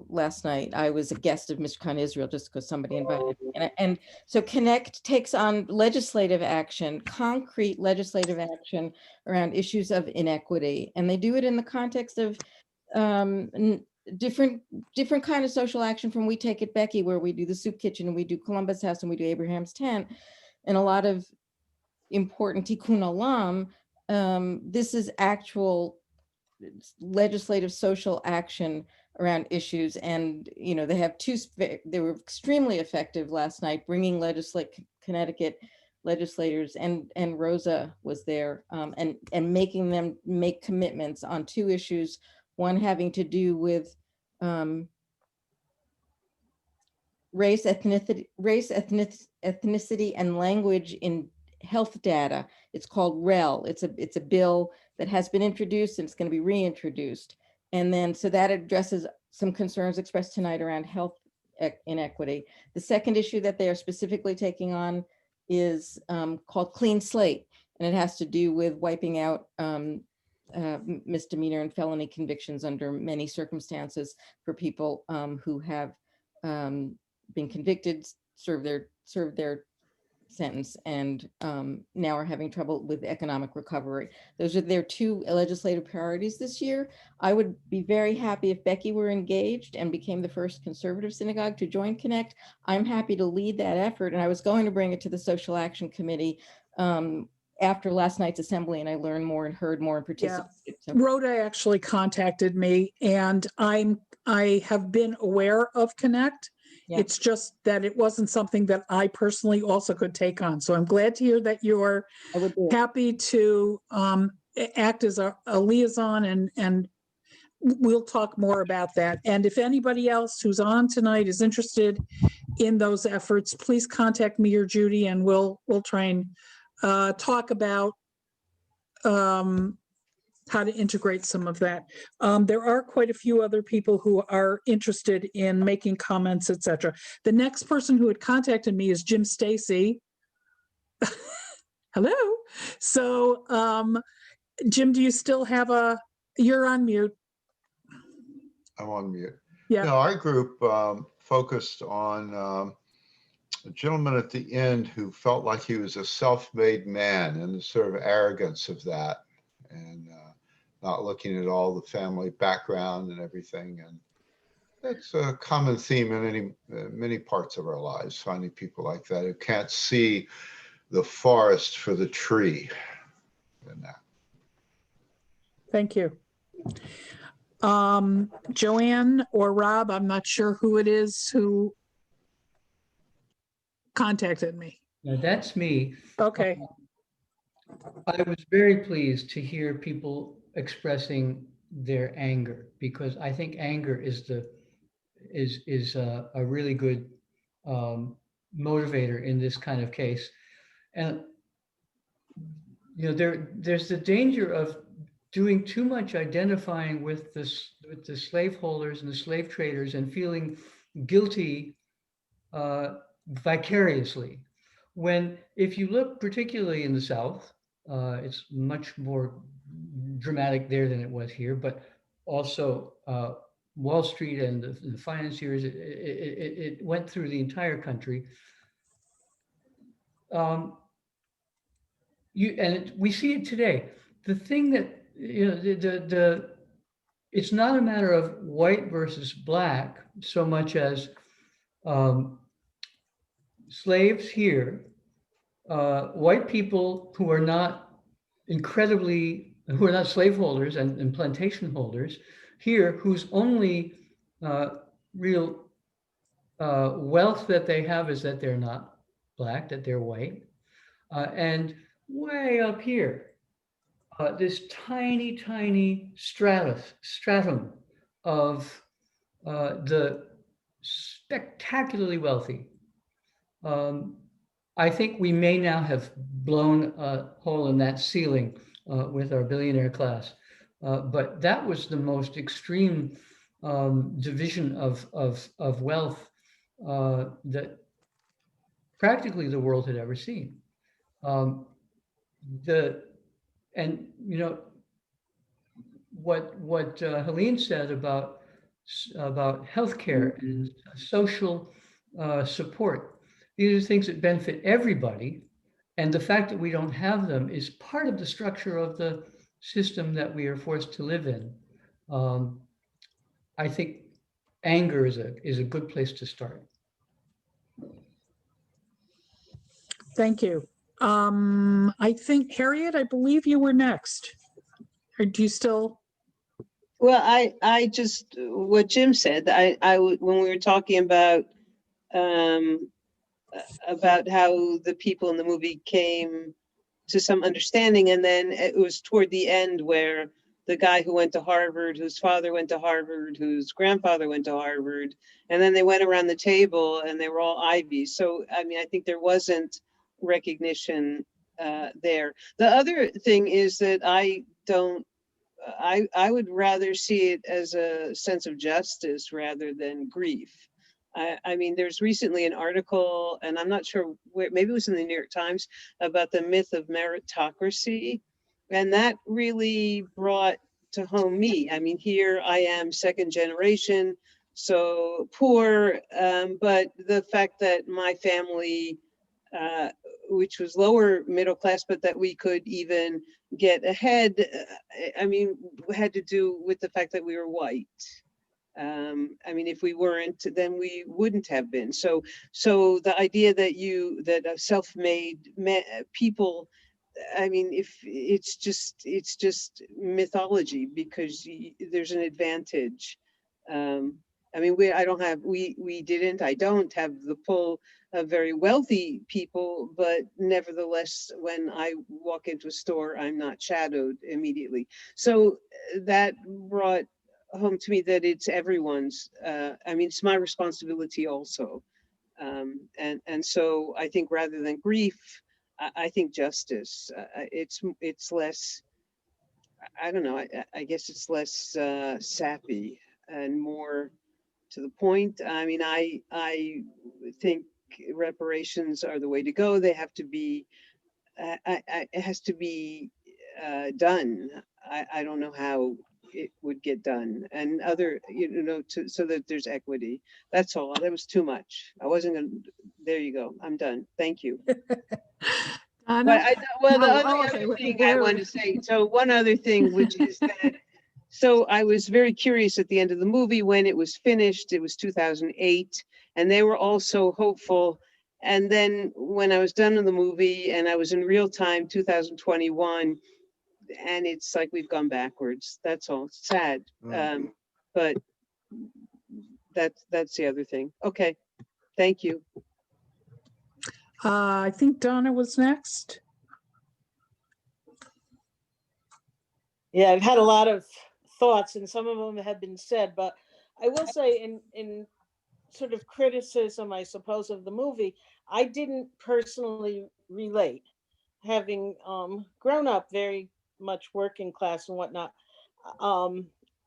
last night. I was a guest of Mr. Khan Israel just because somebody invited me. And so Connect takes on legislative action, concrete legislative action around issues of inequity. And they do it in the context of different kind of social action from We Take It BEKI, where we do the soup kitchen and we do Columbus House and we do Abraham's Tent, and a lot of important tikkun olam. This is actual legislative social action around issues. And, you know, they have they were extremely effective last night, bringing Connecticut legislators, and Rosa was there, and making them make commitments on two issues, one having to do with race, ethnicity, and language in health data. It's called REL. It's a bill that has been introduced and it's going to be reintroduced. And then, so that addresses some concerns expressed tonight around health inequity. The second issue that they are specifically taking on is called Clean Slate, and it has to do with wiping out misdemeanor and felony convictions under many circumstances for people who have been convicted, served their sentence, and now are having trouble with economic recovery. Those are their two legislative priorities this year. I would be very happy if BEKI were engaged and became the first conservative synagogue to join Connect. I'm happy to lead that effort, and I was going to bring it to the Social Action Committee after last night's assembly, and I learned more and heard more and participated. So. Rhoda actually contacted me, and I have been aware of Connect. Yeah. It's just that it wasn't something that I personally also could take on. So I'm glad to hear that you're happy to act as a liaison, and we'll talk more about that. And if anybody else who's on tonight is interested in those efforts, please contact me or Judy, and we'll try and talk about how to integrate some of that. There are quite a few other people who are interested in making comments, etc. The next person who had contacted me is Jim Stacy. Hello. So, Jim, do you still have you're on mute. I'm on mute. Yeah. No, our group focused on a gentleman at the end who felt like he was a self-made man, and the sort of arrogance of that, and not looking at all the family background and everything. And that's a common theme in many parts of our lives, finding people like that who can't see the forest for the tree. And that. Thank you. Joanne or Rob, I'm not sure who it is who contacted me. Now, that's me. Okay. I was very pleased to hear people expressing their anger, because I think anger is a really good motivator in this kind of case. And you know, there's the danger of doing too much identifying with the slaveholders and the slave traders and feeling guilty vicariously. When, if you look particularly in the South, it's much more dramatic there than it was here, but also Wall Street and the financiers, it went through the entire country. We see it today. The thing that, you know, it's not a matter of white versus black so much as slaves here, white people who are not slaveholders and plantation holders here, whose only real wealth that they have is that they're not black, that they're white. And way up here, this tiny, tiny stratum of the spectacularly wealthy. I think we may now have blown a hole in that ceiling with our billionaire class. But that was the most extreme division of wealth that practically the world had ever seen. And you know what Helene said about healthcare and social support. These are things that benefit everybody, and the fact that we don't have them is part of the structure of the system that we are forced to live in. I think anger is a good place to start. Thank you. I think, Harriet, I believe you were next. Or do you still? Well, I just, what Jim said, when we were talking about how the people in the movie came to some understanding, and then it was toward the end where the guy who went to Harvard, whose father went to Harvard, whose grandfather went to Harvard, and then they went around the table and they were all Ivies. So, I mean, I think there wasn't recognition there. The other thing is that I would rather see it as a sense of justice rather than grief. I mean, there's recently an article, and I'm not sure where, maybe it was in the New York Times, about the myth of meritocracy. And that really brought to home me. I mean, here I am, second generation, so poor, but the fact that my family, which was lower middle class, but that we could even get ahead, I mean, had to do with the fact that we were white. I mean, if we weren't, then we wouldn't have been. So the idea that self-made people, I mean, if it's just mythology, because there's an advantage. I mean, I don't have the pull of very wealthy people, but nevertheless, when I walk into a store, I'm not shadowed immediately. So that brought home to me that it's everyone's, I mean, it's my responsibility also. And so I think rather than grief, I think justice, it's less, I don't know, I guess it's less sappy and more to the point. I mean, I think reparations are the way to go. They have to be, it has to be done. I don't know how it would get done, and other, so that there's equity. That's all. That was too much. I wasn't gonna, there you go. I'm done. Thank you. But the other thing I wanted to say, so one other thing, which is that, so I was very curious at the end of the movie when it was finished, it was 2008, and they were all so hopeful. And then when I was done in the movie and I was in real time, 2021, and it's like we've gone backwards. That's all. It's sad. But that's the other thing. Okay. Thank you. I think Donna was next. Yeah, I've had a lot of thoughts and some of them have been said, but I will say in sort of criticism, I suppose, of the movie, I didn't personally relate, having grown up very much working class and whatnot,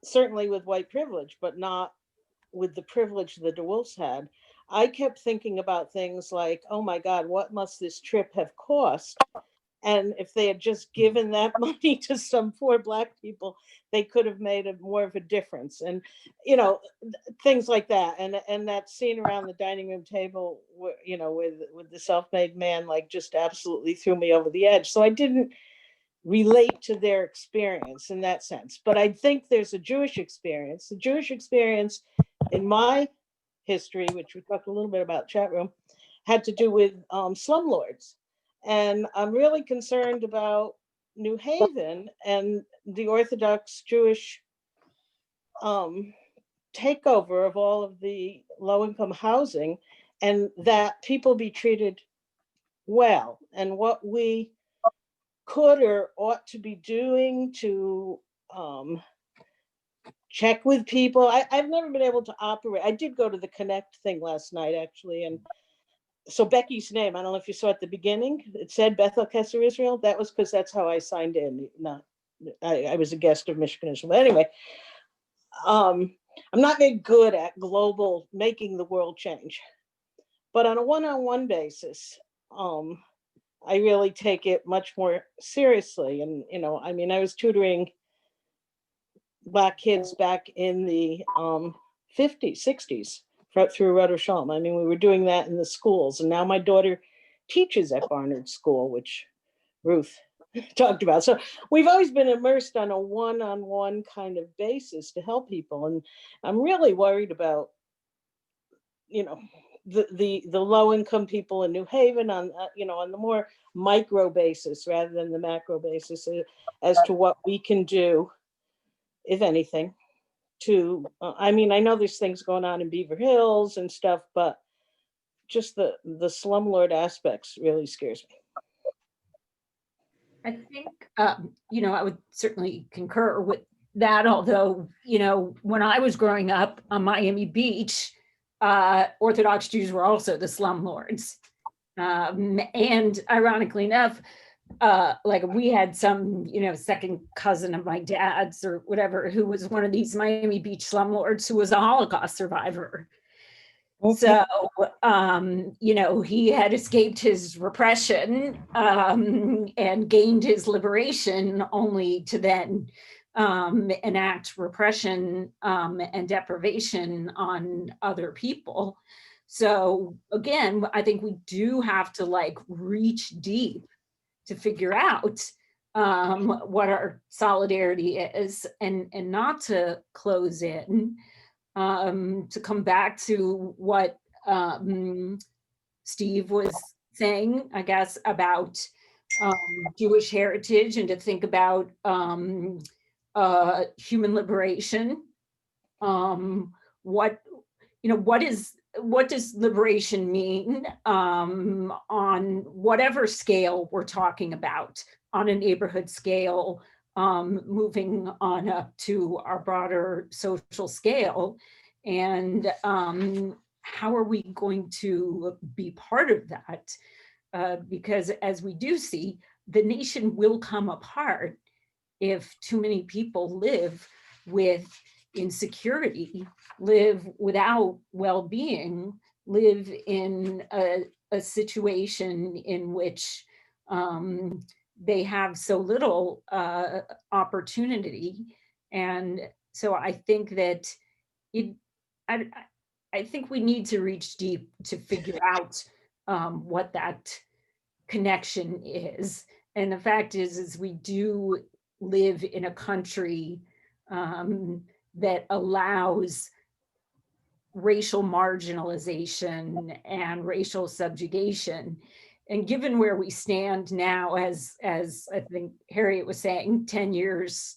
certainly with white privilege, but not with the privilege the DeWolfs had. I kept thinking about things like, oh my God, what must this trip have cost? And if they had just given that money to some poor Black people, they could have made more of a difference. And, things like that. And that scene around the dining room table, with the self-made man, like, just absolutely threw me over the edge. So I didn't relate to their experience in that sense. But I think there's a Jewish experience. The Jewish experience in my history, which we talked a little bit about chat room, had to do with slumlords. And I'm really concerned about New Haven and the Orthodox Jewish takeover of all of the low-income housing, and that people be treated well, and what we could or ought to be doing to check with people. I've never been able to operate. I did go to the Connect thing last night, actually, and so Becky's name, I don't know if you saw at the beginning, it said Bethel Kesser Israel. That was because that's how I signed in. Not, I was a guest of Michiganism. But anyway, I'm not very good at global making the world change, but on a one-on-one basis, I really take it much more seriously. And, you know, I mean, I was tutoring Black kids back in the 50s, 60s through Ruddersham. I mean, we were doing that in the schools. And now my daughter teaches at Barnard School, which Ruth talked about. So we've always been immersed on a one-on-one kind of basis to help people. And I'm really worried about, you know, the low-income people in New Haven on, you know, on the more micro basis rather than the macro basis as to what we can do, if anything, to, I mean, I know there's things going on in Beaver Hills and stuff, but just the slumlord aspects really scares me. I think, you know, I would certainly concur with that, although, you know, when I was growing up on Miami Beach, Orthodox Jews were also the slumlords. And ironically enough, like we had some, you know, second cousin of my dad's or whatever, who was one of these Miami Beach slumlords who was a Holocaust survivor. So, you know, he had escaped his repression and gained his liberation only to then enact repression and deprivation on other people. So again, I think we do have to like reach deep to figure out what our solidarity is and not to close in. To come back to what Steve was saying, I guess, about Jewish heritage and to think about human liberation. What does liberation mean on whatever scale we're talking about, on a neighborhood scale, moving on up to our broader social scale, and how are we going to be part of that? Because as we do see, the nation will come apart if too many people live with insecurity, live without well-being, live in a situation in which they have so little opportunity. And so I think that I think we need to reach deep to figure out what that connection is. And the fact is we do live in a country that allows racial marginalization and racial subjugation. And given where we stand now, as I think Harriet was saying, 10 years,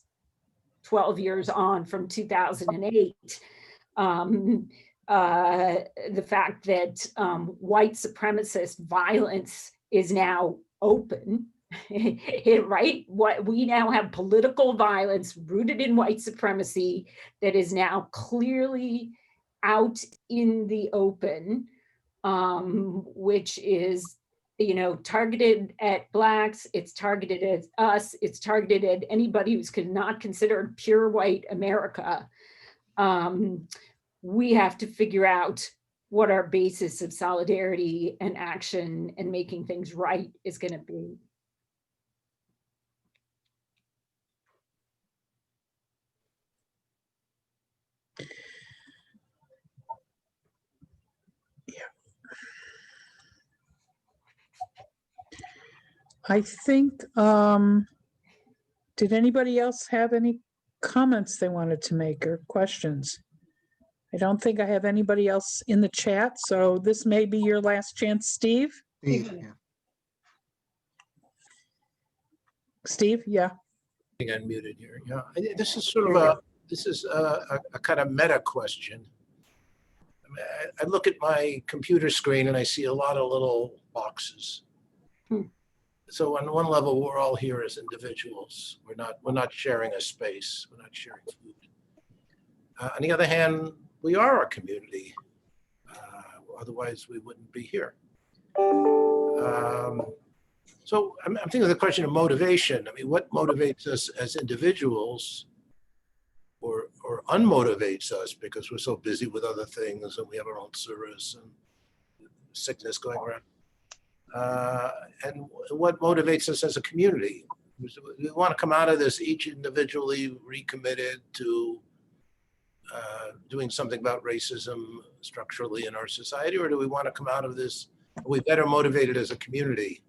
12 years on from 2008, the fact that white supremacist violence is now open, right? What we now have political violence rooted in white supremacy that is now clearly out in the open, which is, you know, targeted at Blacks, it's targeted at us, it's targeted at anybody who's not considered pure white America. We have to figure out what our basis of solidarity and action and making things right is going to be. I think, did anybody else have any comments they wanted to make or questions? I don't think I have anybody else in the chat, so this may be your last chance, Steve. Steve, yeah. Steve, yeah. I think I'm muted here. Yeah, this is sort of a kind of meta question. I look at my computer screen and I see a lot of little boxes. So on one level, we're all here as individuals. We're not sharing a space. We're not sharing food. On the other hand, we are a community. Otherwise, we wouldn't be here. So I'm thinking of the question of motivation. I mean, what motivates us as individuals or unmotivates us because we're so busy with other things and we have our own service and sickness going around. And what motivates us as a community? We want to come out of this each individually recommitted to doing something about racism structurally in our society, or do we want to come out of this, are we better motivated as a community,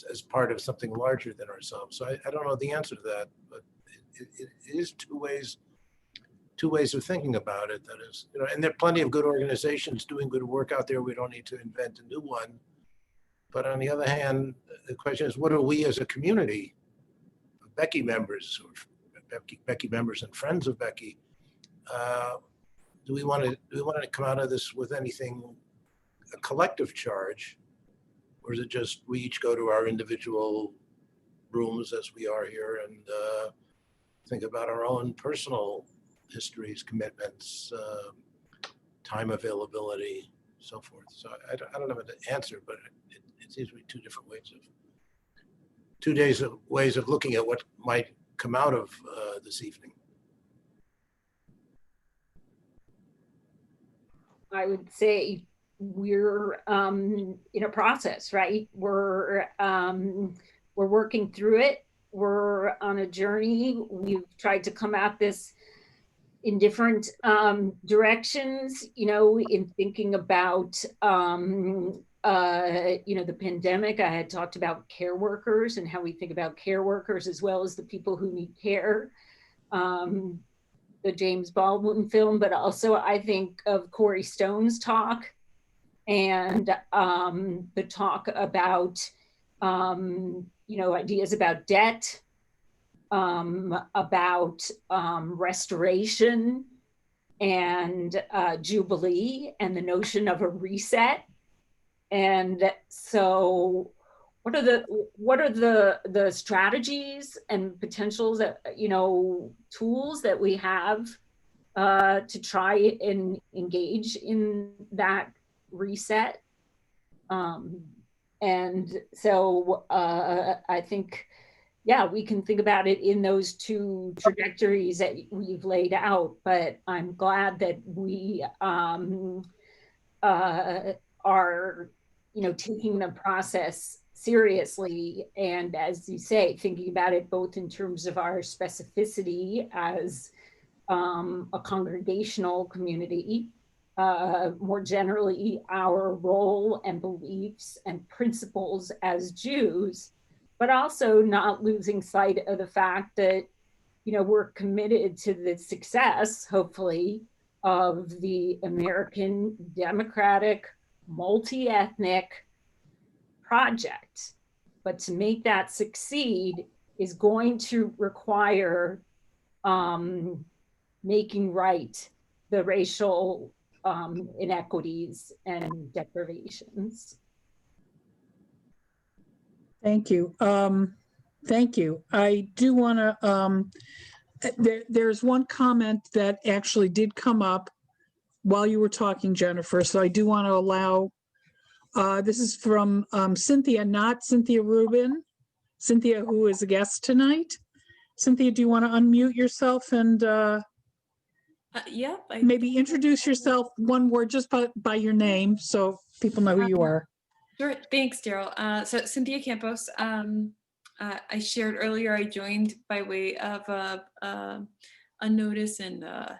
as part of something larger than ourselves? So I don't know the answer to that, but it is two ways of thinking about it. That is, you know, and there are plenty of good organizations doing good work out there. We don't need to invent a new one. But on the other hand, the question is, what are we as a community, BEKI members, or BEKI members and friends of BEKI, do we want to come out of this with anything, a collective charge, or is it just we each go to our individual rooms as we are here and think about our own personal histories, commitments, time availability, so forth? So I don't have an answer, but it seems to be two different ways of looking at what might come out of this evening. I would say we're in a process, right? We're working through it. We're on a journey. We've tried to come at this in different directions, you know, in thinking about, you know, the pandemic. I had talked about care workers and how we think about care workers as well as the people who need care. The James Baldwin film, but also I think of Corey Stone's talk and the talk about, you know, ideas about debt, about restoration and Jubilee and the notion of a reset. And so what are the strategies and potentials that, you know, tools that we have to try and engage in that reset? And so I think, yeah, we can think about it in those two trajectories that we've laid out, but I'm glad that we are, you know, taking the process seriously. And as you say, thinking about it both in terms of our specificity as a congregational community, more generally our role and beliefs and principles as Jews, but also not losing sight of the fact that, you know, we're committed to the success, hopefully, of the American democratic, multi-ethnic project. But to make that succeed is going to require making right the racial inequities and deprivations. Thank you. Thank you. I do want to, there's one comment that actually did come up while you were talking, Jennifer. So I do want to allow, this is from Cynthia, not Cynthia Rubin. Cynthia, who is a guest tonight. Cynthia, do you want to unmute yourself and yeah, maybe introduce yourself one word just by your name so people know who you are. Sure. Thanks, Daryl. So Cynthia Campos, I shared earlier, I joined by way of a notice in the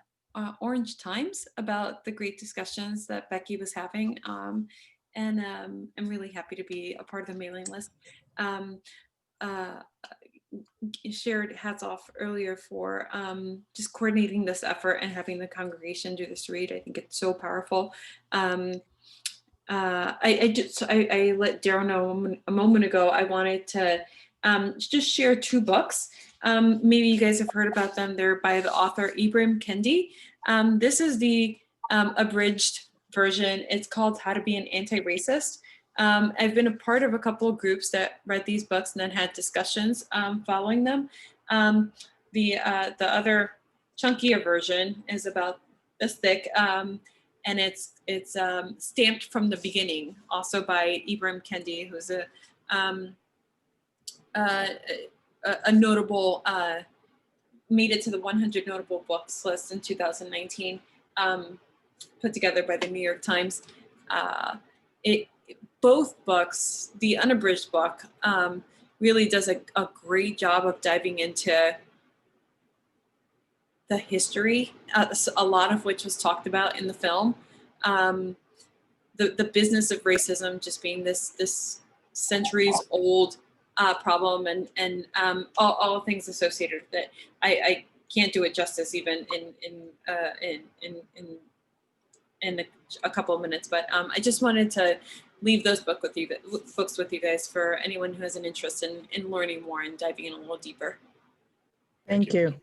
Orange Times about the great discussions that BEKI was having. And I'm really happy to be a part of the mailing list. Shared hats off earlier for just coordinating this effort and having the congregation do this read. I think it's so powerful. I let Daryl know a moment ago, I wanted to just share two books. Maybe you guys have heard about them. They're by the author Ibram Kendi. This is the abridged version. It's called How to Be an Anti-Racist. I've been a part of a couple of groups that read these books and then had discussions following them. The other chunkier version is about this thick, and it's stamped from the beginning, also by Ibram Kendi, who's a a notable, made it to the 100 notable books list in 2019, put together by the New York Times. Both books, the unabridged book, really does a great job of diving into the history, a lot of which was talked about in the film. The business of racism just being this centuries old problem, and all things associated with it. I can't do it justice even in a couple of minutes, but I just wanted to leave those books with you guys for anyone who has an interest in learning more and diving in a little deeper. Thank you.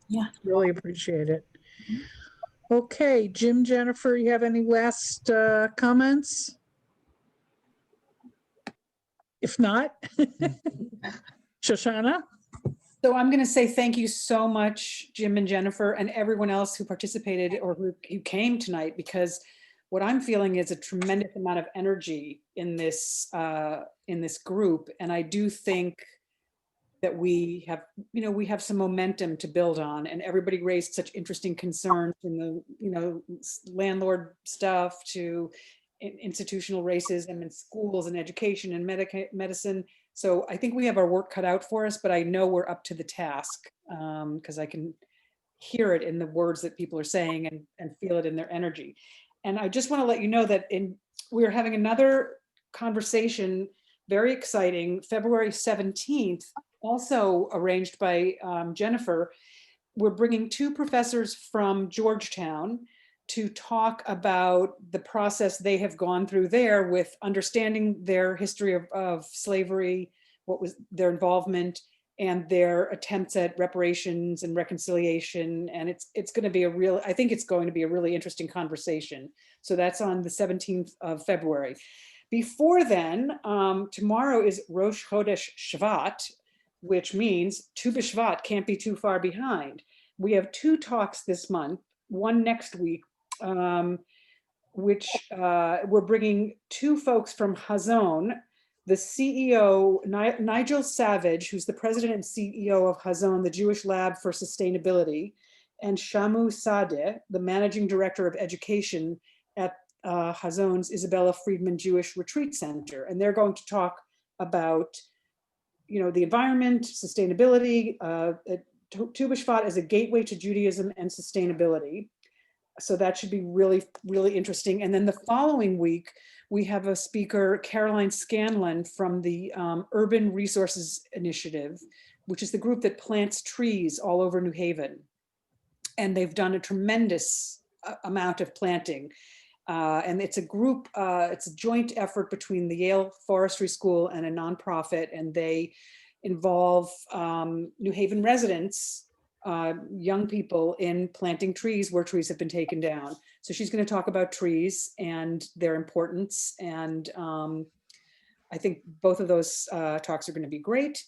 Yeah. Really appreciate it. Okay, Jim, Jennifer, you have any last comments? If not, Shoshana? So I'm going to say thank you so much, Jim and Jennifer, and everyone else who participated or who came tonight, because what I'm feeling is a tremendous amount of energy in this group. And I do think that we have some momentum to build on, and everybody raised such interesting concerns from the, landlord stuff to institutional racism in schools and education and medicine. So I think we have our work cut out for us, but I know we're up to the task, because I can hear it in the words that people are saying and feel it in their energy. And I just want to let you know that we're having another conversation, very exciting, February 17th, also arranged by Jennifer. We're bringing two professors from Georgetown to talk about the process they have gone through there with understanding their history of slavery, what was their involvement, and their attempts at reparations and reconciliation. And it's going to be I think it's going to be a really interesting conversation. So that's on the 17th of February. Before then, tomorrow is Rosh Chodesh Shvat, which means Tu B'Shvat can't be too far behind. We have two talks this month, one next week, which we're bringing two folks from Hazon, the CEO, Nigel Savage, who's the president and CEO of Hazon, the Jewish Lab for Sustainability, and Shamu Sadeh, the managing director of education at Hazon's Isabella Friedman Jewish Retreat Center. And they're going to talk about, the environment, sustainability, Tu B'Shvat as a gateway to Judaism and sustainability. So that should be really, really interesting. And then the following week, we have a speaker, Caroline Scanlon from the Urban Resources Initiative, which is the group that plants trees all over New Haven. And they've done a tremendous amount of planting. And it's a group, it's a joint effort between the Yale Forestry School and a nonprofit, and they involve New Haven residents, young people, in planting trees where trees have been taken down. So she's going to talk about trees and their importance. And I think both of those talks are going to be great.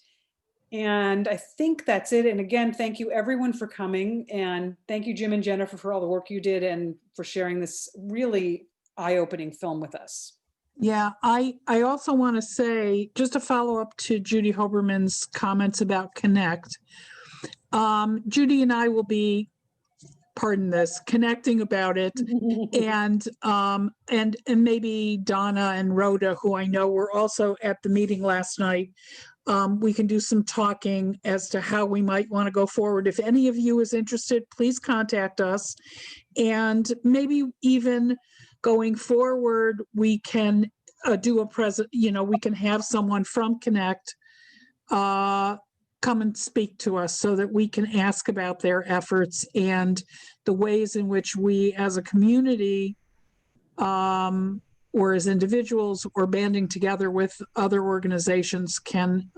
And I think that's it. And again, thank you everyone for coming. And thank you, Jim and Jennifer, for all the work you did and for sharing this really eye-opening film with us. Yeah, I also want to say, just to follow up to Judy Hoberman's comments about Connect, Judy and I will be, pardon this, connecting about it, and maybe Donna and Rhoda, who I know were also at the meeting last night, we can do some talking as to how we might want to go forward. If any of you is interested, please contact us, and maybe even going forward, we can do a we can have someone from Connect come and speak to us so that we can ask about their efforts and the ways in which we as a community or as individuals or banding together with other organizations can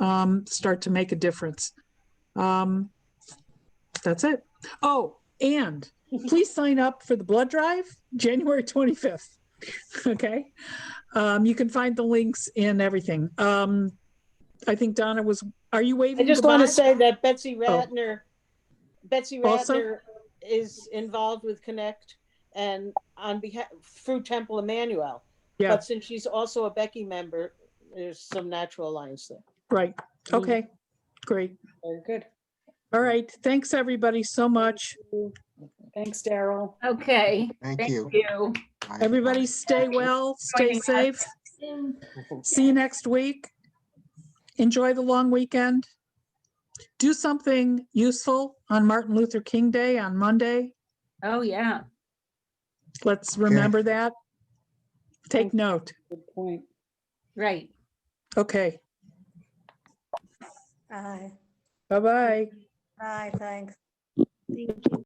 start to make a difference. That's it. Oh, and please sign up for the blood drive, January 25th. Okay. You can find the links in everything. I think Donna are you waving? I just goodbye? want to say that Betsy Oh. Ratner is involved with Connect and on behalf through Temple Emmanuel. Yeah. But since she's also a BEKI member, there's some natural alliance there. Right. Okay, great. Very good. All right. Thanks, everybody, so much. Thanks, Daryl. Okay. Thank you. Bye, Everybody stay well, stay Joining us. safe. See you next week. Enjoy the long weekend. Do something useful on Martin Luther King Day on Monday. Oh, yeah. Let's remember that. Take note. Good point. Right. Okay. Bye. Bye-bye. Bye, thanks. Thank you.